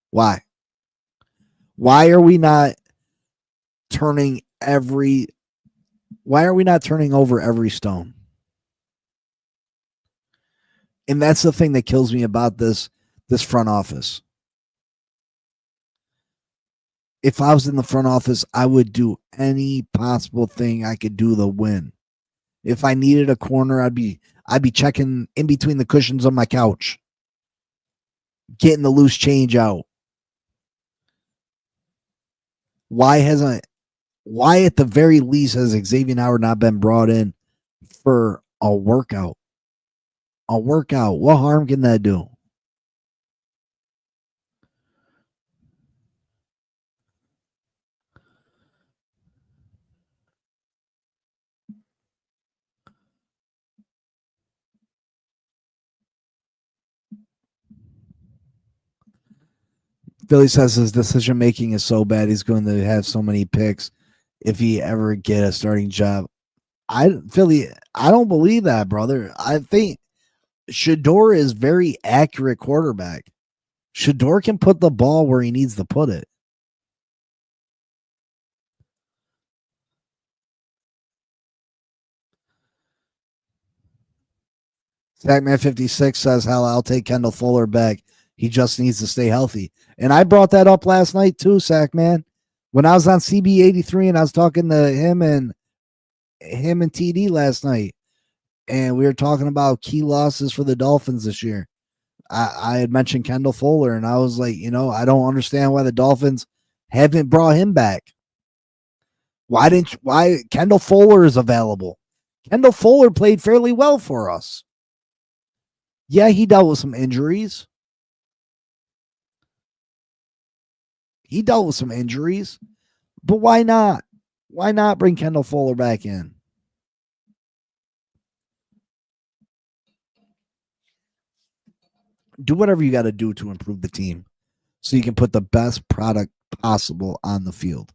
Speaker 1: Why? Why are we not turning over every stone? And that's the thing that kills me about this front office. If I was in the front office, I would do any possible thing I could do to win. If I needed a corner, I'd be checking in between the cushions on my couch, getting the loose change out. Why at the very least has Xavier Howard not been brought in for a workout? A workout. What harm can that do? Philly says his decision making is so bad he's going to have so many picks if he ever get a starting job. Philly, I don't believe that, brother. I think Shador is very accurate quarterback. Shador can put the ball where he needs to put it. Stackman56 says, hell, I'll take Kendall Fuller back. He just needs to stay healthy. And I brought that up last night too, Sackman. When I was on CB83 and I was talking to him and TD last night, and we were talking about key losses for the Dolphins this year. I had mentioned Kendall Fuller, and I was like, I don't understand why the Dolphins haven't brought him back. Why Kendall Fuller is available? Kendall Fuller played fairly well for us. Yeah, he dealt with some injuries. But why not? Why not bring Kendall Fuller back in? Do whatever you got to do to improve the team so you can put the best product possible on the field.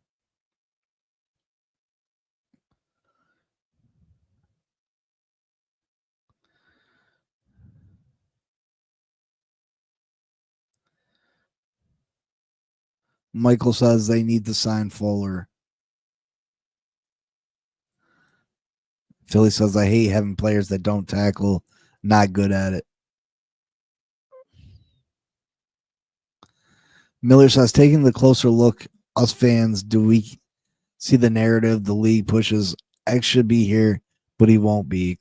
Speaker 1: Michael says they need to sign Fuller. Philly says, I hate having players that don't tackle, not good at it. Miller says, taking the closer look, us fans, do we see the narrative the league pushes? X should be here, but he won't be.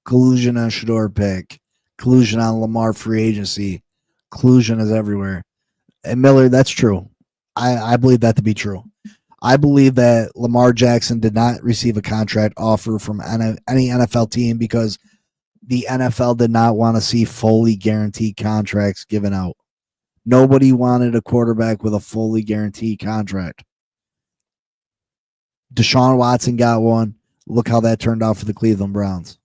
Speaker 1: Collusion on Shador pick. Collusion on Lamar free agency. Collusion is everywhere. And Miller, that's true. I believe that to be true. I believe that Lamar Jackson did not receive a contract offer from any NFL team because the NFL did not want to see fully guaranteed contracts given out. Nobody wanted a quarterback with a fully guaranteed contract. Deshaun Watson got one. Look how that turned out for the Cleveland Browns.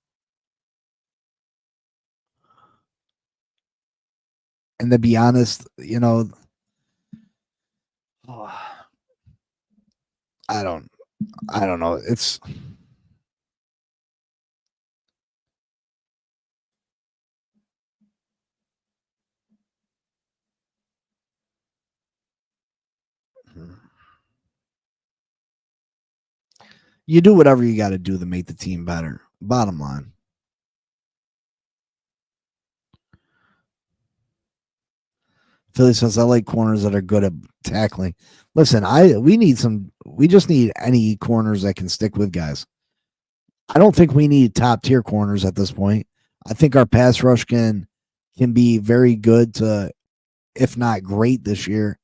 Speaker 1: And to be honest, I don't know. It's you do whatever you got to do to make the team better. Bottom line. Philly says I like corners that are good at tackling. Listen, we just need any corners that can stick with guys. I don't think we need top tier corners at this point. I think our pass rush can be very good to, if not great, this year.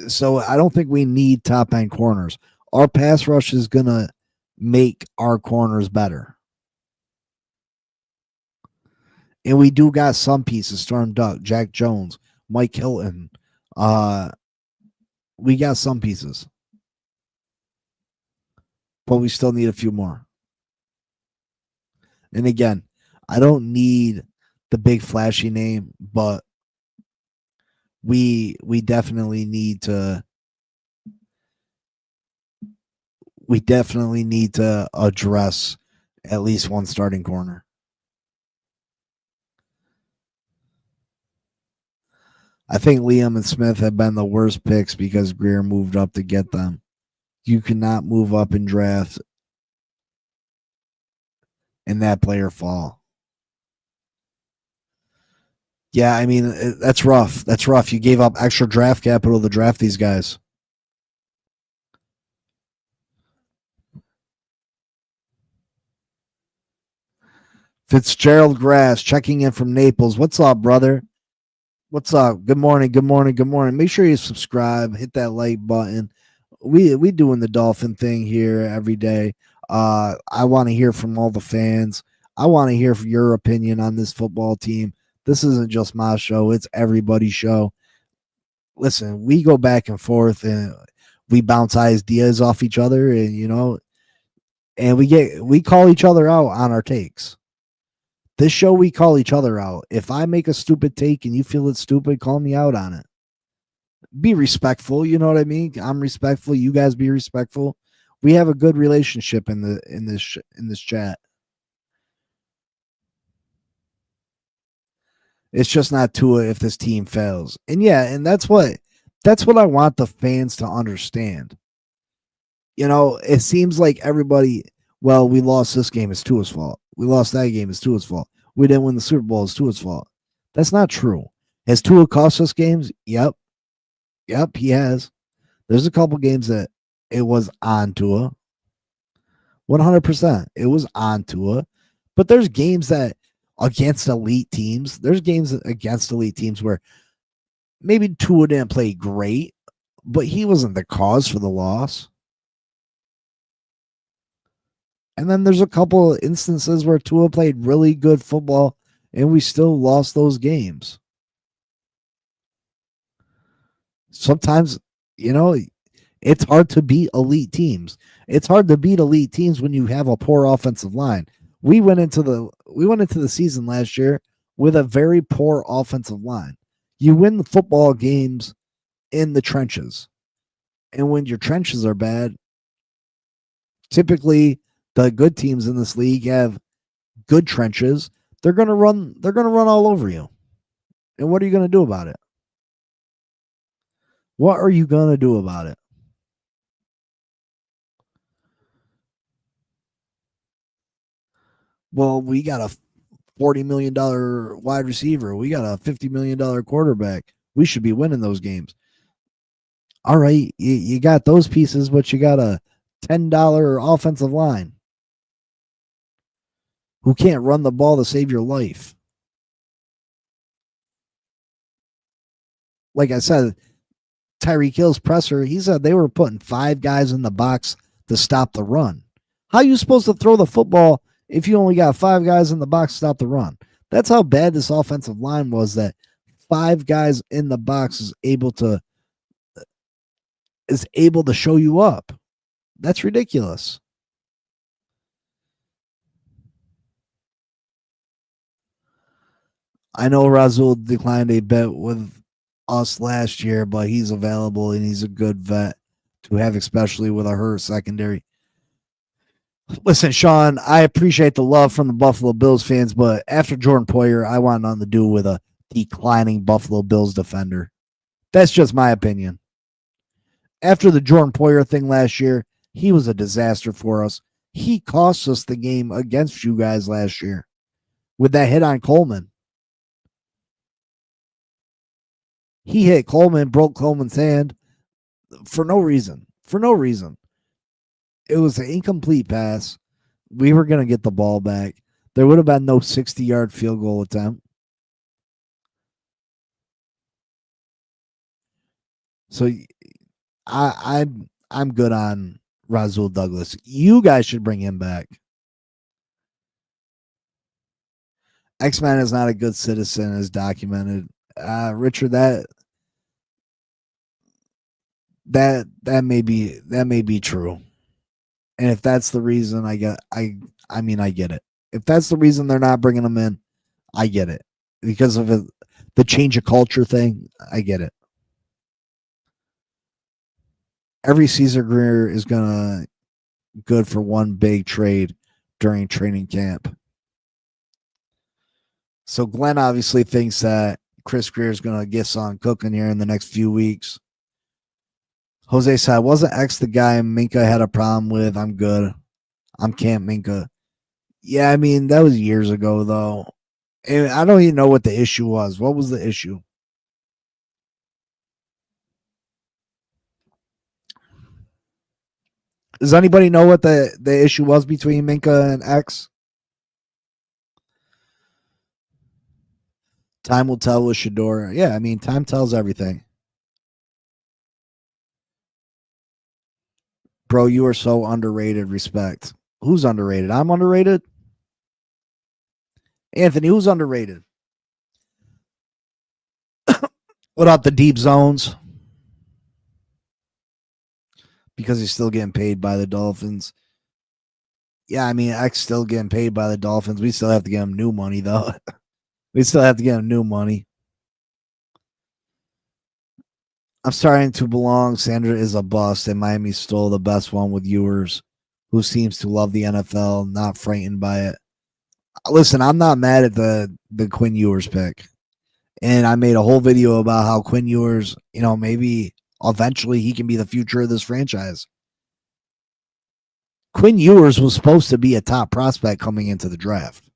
Speaker 1: So I don't think we need top end corners. Our pass rush is gonna make our corners better. And we do got some pieces: Storm Duck, Jack Jones, Mike Hilton. We got some pieces, but we still need a few more. And again, I don't need the big flashy name, but we definitely need to address at least one starting corner. I think Liam and Smith have been the worst picks because Greer moved up to get them. You cannot move up in draft and that player fall. Yeah, I mean, that's rough. That's rough. You gave up extra draft capital to draft these guys. Fitzgerald Grass checking in from Naples. What's up, brother? What's up? Good morning. Good morning. Good morning. Make sure you subscribe. Hit that like button. We doing the Dolphin thing here every day. I want to hear from all the fans. I want to hear your opinion on this football team. This isn't just my show; it's everybody's show. Listen, we go back and forth, and we bounce ideas off each other, and we call each other out on our takes. This show, we call each other out. If I make a stupid take and you feel it's stupid, call me out on it. Be respectful. You know what I mean? I'm respectful. You guys be respectful. We have a good relationship in this chat. It's just not Tua if this team fails. And yeah, and that's what I want the fans to understand. It seems like everybody, well, we lost this game, it's Tua's fault. We lost that game, it's Tua's fault. We didn't win the Super Bowl, it's Tua's fault. That's not true. Has Tua cost us games? Yep. Yep, he has. There's a couple games that it was on Tua. 100%. It was on Tua. But there's games that against elite teams, where maybe Tua didn't play great, but he wasn't the cause for the loss. And then there's a couple of instances where Tua played really good football and we still lost those games. Sometimes, it's hard to beat elite teams. It's hard to beat elite teams when you have a poor offensive line. We went into the season last year with a very poor offensive line. You win the football games in the trenches. And when your trenches are bad, typically the good teams in this league have good trenches. They're going to run all over you. And what are you going to do about it? What are you going to do about it? Well, we got a $40 million wide receiver. We got a $50 million quarterback. We should be winning those games. All right, you got those pieces, but you got a $10 offensive line who can't run the ball to save your life. Like I said, Tyreek Hill's presser, he said they were putting 5 guys in the box to stop the run. How are you supposed to throw the football if you only got 5 guys in the box to stop the run? That's how bad this offensive line was, that 5 guys in the box is able to show you up. That's ridiculous. I know Razul declined a bet with us last year, but he's available and he's a good vet to have, especially with a hurt secondary. Listen, Sean, I appreciate the love from the Buffalo Bills fans, but after Jordan Poyer, I want nothing to do with a declining Buffalo Bills defender. That's just my opinion. After the Jordan Poyer thing last year, he was a disaster for us. He cost us the game against you guys last year with that hit on Coleman. He hit Coleman, broke Coleman's hand for no reason. For no reason. It was an incomplete pass. We were going to get the ball back. There would have been no 60-yard field goal attempt. So I'm good on Razul Douglas. You guys should bring him back. X-Men is not a good citizen, as documented. Richard, that may be true. And if that's the reason, I get it. If that's the reason they're not bringing him in, I get it. Because of the change of culture thing, I get it. Every Caesar Greer is gonna good for one big trade during training camp. So Glenn obviously thinks that Chris Greer is gonna get something cooking here in the next few weeks. Jose said, wasn't X the guy Minka had a problem with? I'm good. I'm Camp Minka. Yeah, I mean, that was years ago, though. And I don't even know what the issue was. What was the issue? Does anybody know what the issue was between Minka and X? Time will tell with Shador. Yeah, I mean, time tells everything. Bro, you are so underrated. Respect. Who's underrated? I'm underrated. Anthony, who's underrated? What about the deep zones? Because he's still getting paid by the Dolphins. Yeah, I mean, X still getting paid by the Dolphins. We still have to get him new money, though. We still have to get him new money. I'm starting to belong. Sandra is a bust, and Miami stole the best one with Ewers, who seems to love the NFL, not frightened by it. Listen, I'm not mad at the Quinn Ewers pick. And I made a whole video about how Quinn Ewers, maybe eventually he can be the future of this franchise. Quinn Ewers was supposed to be a top prospect coming into the draft.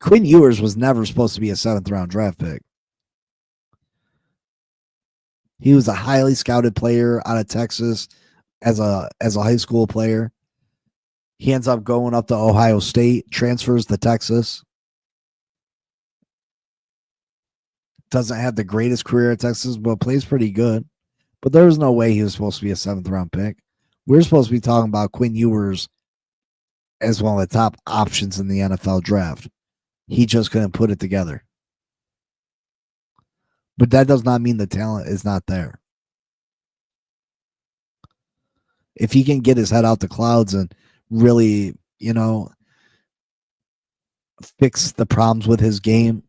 Speaker 1: Quinn Ewers was never supposed to be a 7th-round draft pick. He was a highly scouted player out of Texas as a high school player. He ends up going up to Ohio State, transfers to Texas. Doesn't have the greatest career at Texas, but plays pretty good. But there was no way he was supposed to be a 7th-round pick. We're supposed to be talking about Quinn Ewers as one of the top options in the NFL draft. He just couldn't put it together. But that does not mean the talent is not there. If he can get his head out the clouds and really, fix the problems with his game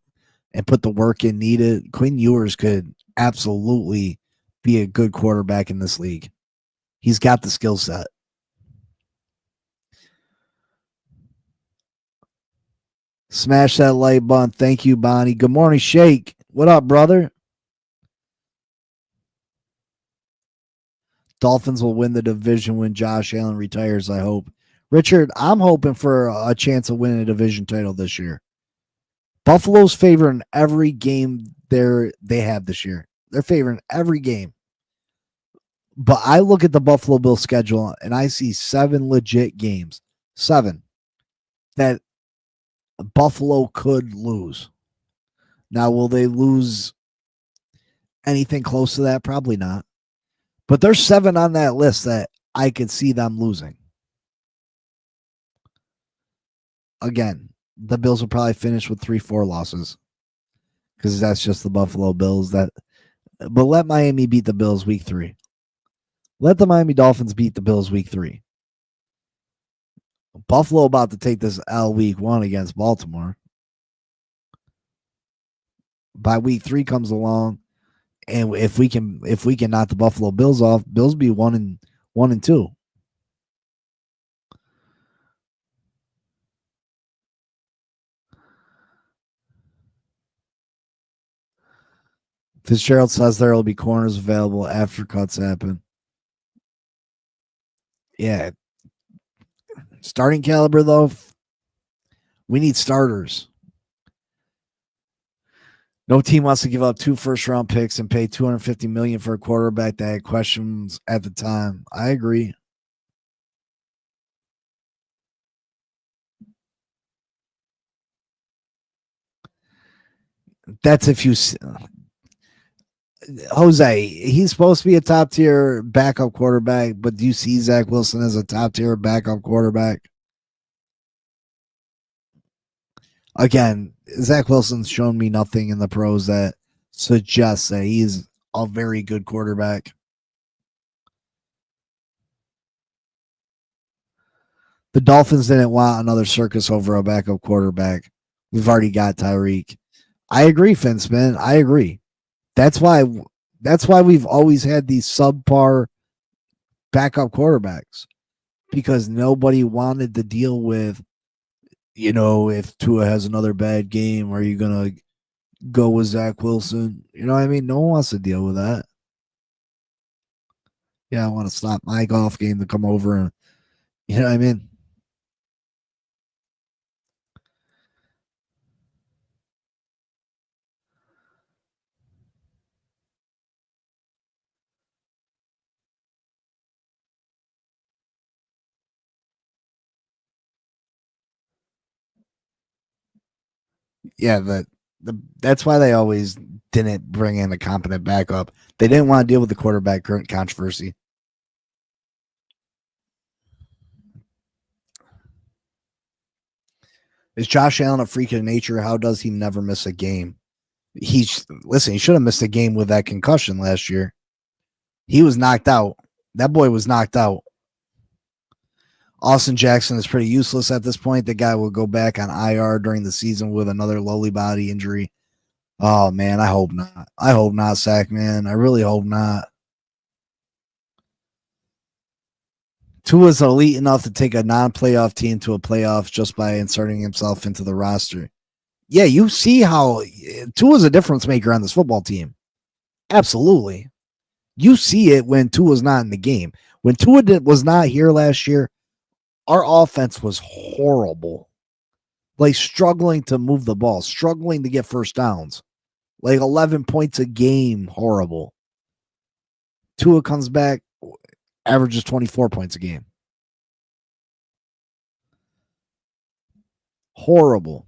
Speaker 1: and put the work in needed, Quinn Ewers could absolutely be a good quarterback in this league. He's got the skill set. Smash that like button. Thank you, Bonnie. Good morning, Shake. What up, brother? Dolphins will win the division when Josh Allen retires, I hope. Richard, I'm hoping for a chance of winning a division title this year. Buffalo's favoring every game they have this year. They're favoring every game. But I look at the Buffalo Bills schedule and I see 7 legit games. 7 that Buffalo could lose. Now, will they lose anything close to that? Probably not. But there's 7 on that list that I could see them losing. Again, the Bills will probably finish with 3-4 losses because that's just the Buffalo Bills. But let Miami beat the Bills week 3. Let the Miami Dolphins beat the Bills week 3. Buffalo about to take this L week 1 against Baltimore. by week 3 comes along, and if we can knock the Buffalo Bills off, Bills be 1-2. Fitzgerald says there will be corners available after cuts happen. Yeah. Starting caliber, though, we need starters. No team wants to give up 2 first-round picks and pay $250 million for a quarterback that had questions at the time. I agree. That's if you Jose, he's supposed to be a top tier backup quarterback, but do you see Zach Wilson as a top tier backup quarterback? Again, Zach Wilson's shown me nothing in the pros that suggests that he's a very good quarterback. The Dolphins didn't want another circus over a backup quarterback. We've already got Tyreek. I agree, Finsman. I agree. That's why we've always had these subpar backup quarterbacks, because nobody wanted to deal with, if Tua has another bad game, are you going to go with Zach Wilson? You know what I mean? No one wants to deal with that. Yeah, I want to stop my golf game to come over and, you know what I mean? Yeah, that's why they always didn't bring in a competent backup. They didn't want to deal with the quarterback controversy. Is Josh Allen a freak of nature? How does he never miss a game? He should have missed a game with that concussion last year. He was knocked out. That boy was knocked out. Austin Jackson is pretty useless at this point. The guy will go back on IR during the season with another lowly body injury. Oh, man, I hope not. I hope not, Zack, man. I really hope not. Tua's elite enough to take a non-playoff team to a playoff just by inserting himself into the roster. Yeah, you see how Tua's a difference maker on this football team. Absolutely. You see it when Tua's not in the game. When Tua was not here last year, our offense was horrible. Like struggling to move the ball, struggling to get first downs. Like 11 points a game, horrible. Tua comes back, averages 24 points a game. Horrible.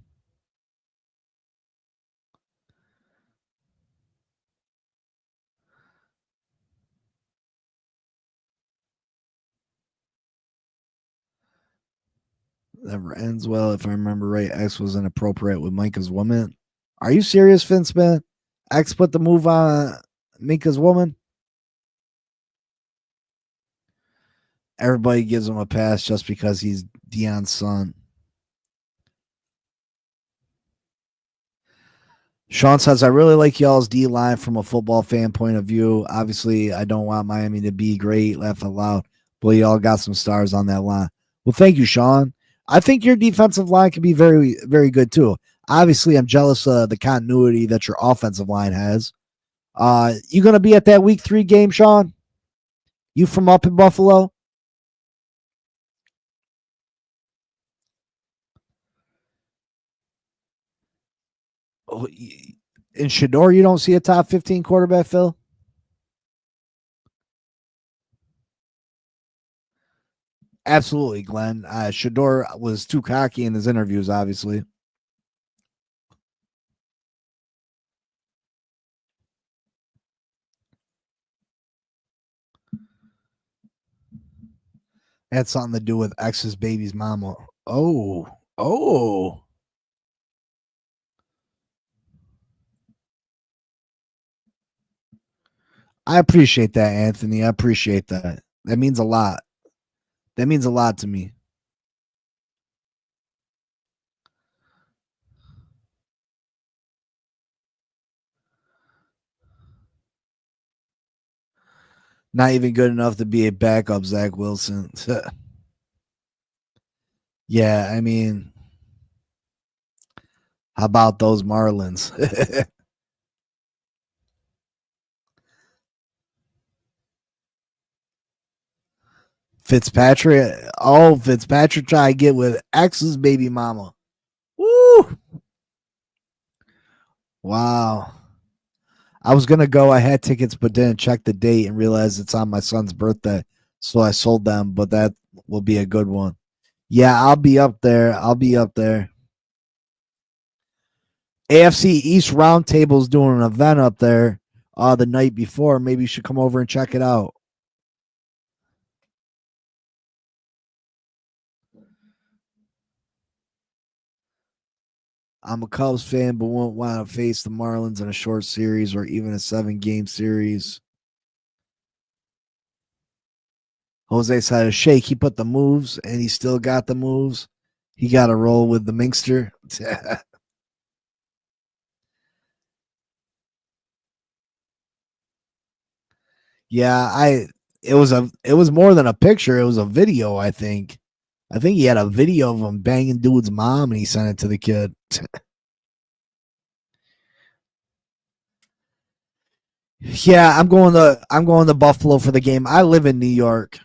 Speaker 1: Never ends well. If I remember right, X was inappropriate with Micah's woman. Are you serious, Vince, man? X put the move on Micah's woman? Everybody gives him a pass just because he's Deion's son. Sean says, I really like y'all's D line from a football fan point of view. Obviously, I don't want Miami to be great, laugh out loud, but y'all got some stars on that line. Well, thank you, Sean. I think your defensive line can be very, very good too. Obviously, I'm jealous of the continuity that your offensive line has. You going to be at that week 3 game, Sean? You from up in Buffalo? Oh, in Shador, you don't see a top 15 quarterback, Phil? Absolutely, Glenn. Shador was too cocky in his interviews, obviously. Had something to do with X's baby's mama. Oh. I appreciate that, Anthony. I appreciate that. That means a lot. That means a lot to me. Not even good enough to be a backup, Zach Wilson. Yeah, I mean, how about those Marlins? Fitzpatrick. Oh, Fitzpatrick try to get with X's baby mama. Woo! Wow. I was gonna go. I had tickets, but didn't check the date and realized it's on my son's birthday, so I sold them. But that will be a good one. Yeah, I'll be up there. I'll be up there. AFC East Roundtable's doing an event up there the night before. Maybe you should come over and check it out. I'm a Cubs fan, but won't want to face the Marlins in a short series or even a 7-game series. Jose said a shake. He put the moves, and he still got the moves. He got to roll with the Minkster. Yeah, it was more than a picture. It was a video. I think he had a video of him banging dude's mom, and he sent it to the kid. Yeah, I'm going to Buffalo for the game. I live in New York,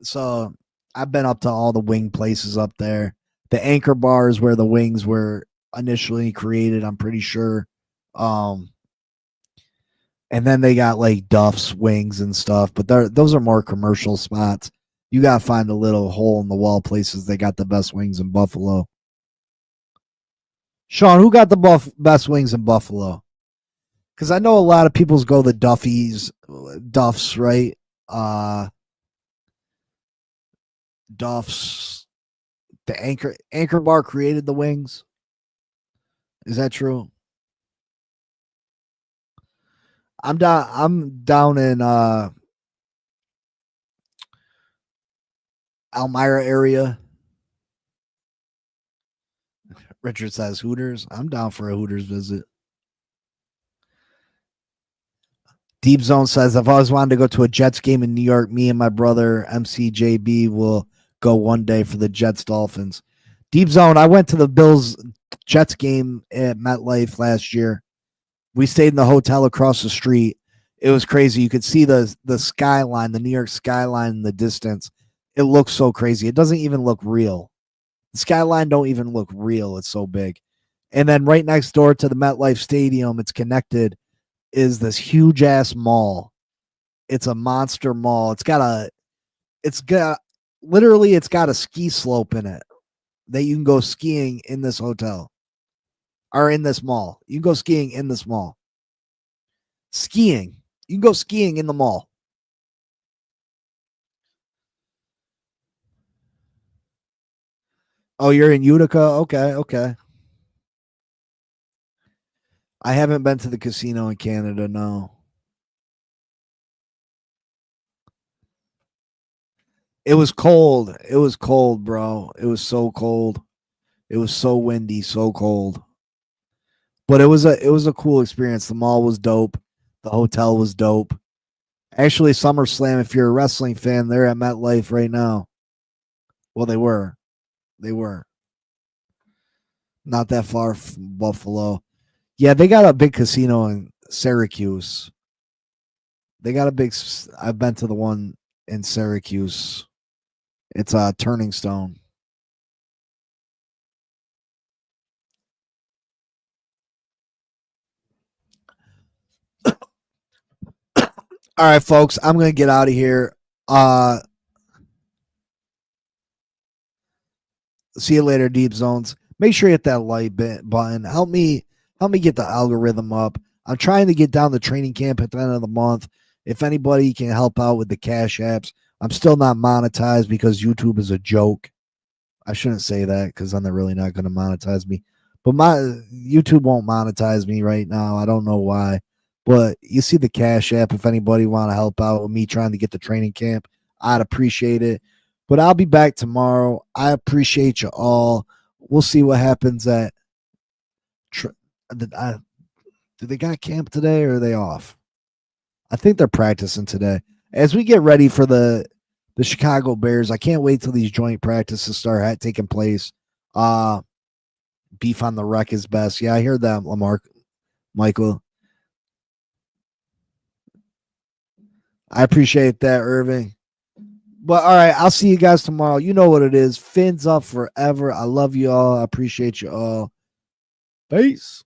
Speaker 1: so I've been up to all the wing places up there. The Anchor Bar is where the wings were initially created. I'm pretty sure. Um, and then they got like Duff's wings and stuff, but those are more commercial spots. You gotta find the little hole in the wall places. They got the best wings in Buffalo. Sean, who got the best wings in Buffalo? Because I know a lot of people's go the Duff's, right? Duff's, the Anchor Bar created the wings. Is that true? I'm down in Elmira area. Richard says Hooters. I'm down for a Hooters visit. Deep Zone says I've always wanted to go to a Jets game in New York. Me and my brother MCJB will go one day for the Jets Dolphins. Deep Zone, I went to the Bills Jets game at MetLife last year. We stayed in the hotel across the street. It was crazy. You could see the skyline, the New York skyline in the distance. It looks so crazy. It doesn't even look real. The skyline don't even look real. It's so big. And then right next door to the MetLife Stadium, it's connected, is this huge ass mall. It's a monster mall. It's got literally it's got a ski slope in it that you can go skiing in this hotel or in this mall. You can go skiing in this mall. Skiing. You can go skiing in the mall. Oh, you're in Utica? Okay, okay. I haven't been to the casino in Canada, no. It was cold. It was cold, bro. It was so cold. It was so windy, so cold. But it was a cool experience. The mall was dope. The hotel was dope. Actually, SummerSlam, if you're a wrestling fan, they're at MetLife right now. Well, they were. They were. Not that far from Buffalo. Yeah, they got a big casino in Syracuse. They got a big. I've been to the one in Syracuse. It's a Turning Stone. All right, folks, I'm gonna get out of here. Uh, See you later, Deep Zones. Make sure you hit that like button. Help me get the algorithm up. I'm trying to get down the training camp at the end of the month. If anybody can help out with the cash apps, I'm still not monetized because YouTube is a joke. I shouldn't say that because then they're really not going to monetize me. But my YouTube won't monetize me right now. I don't know why. But you see the cash app. If anybody want to help out with me trying to get the training camp, I'd appreciate it. But I'll be back tomorrow. I appreciate you all. We'll see what happens at. Do they got camp today or are they off? I think they're practicing today. as we get ready for the Chicago Bears, I can't wait till these joint practices start taking place. Beef on the wreck is best. Yeah, I hear that, Michael. I appreciate that, Irving. But all right, I'll see you guys tomorrow. You know what it is. Fins up forever. I love you all. I appreciate you all. Peace.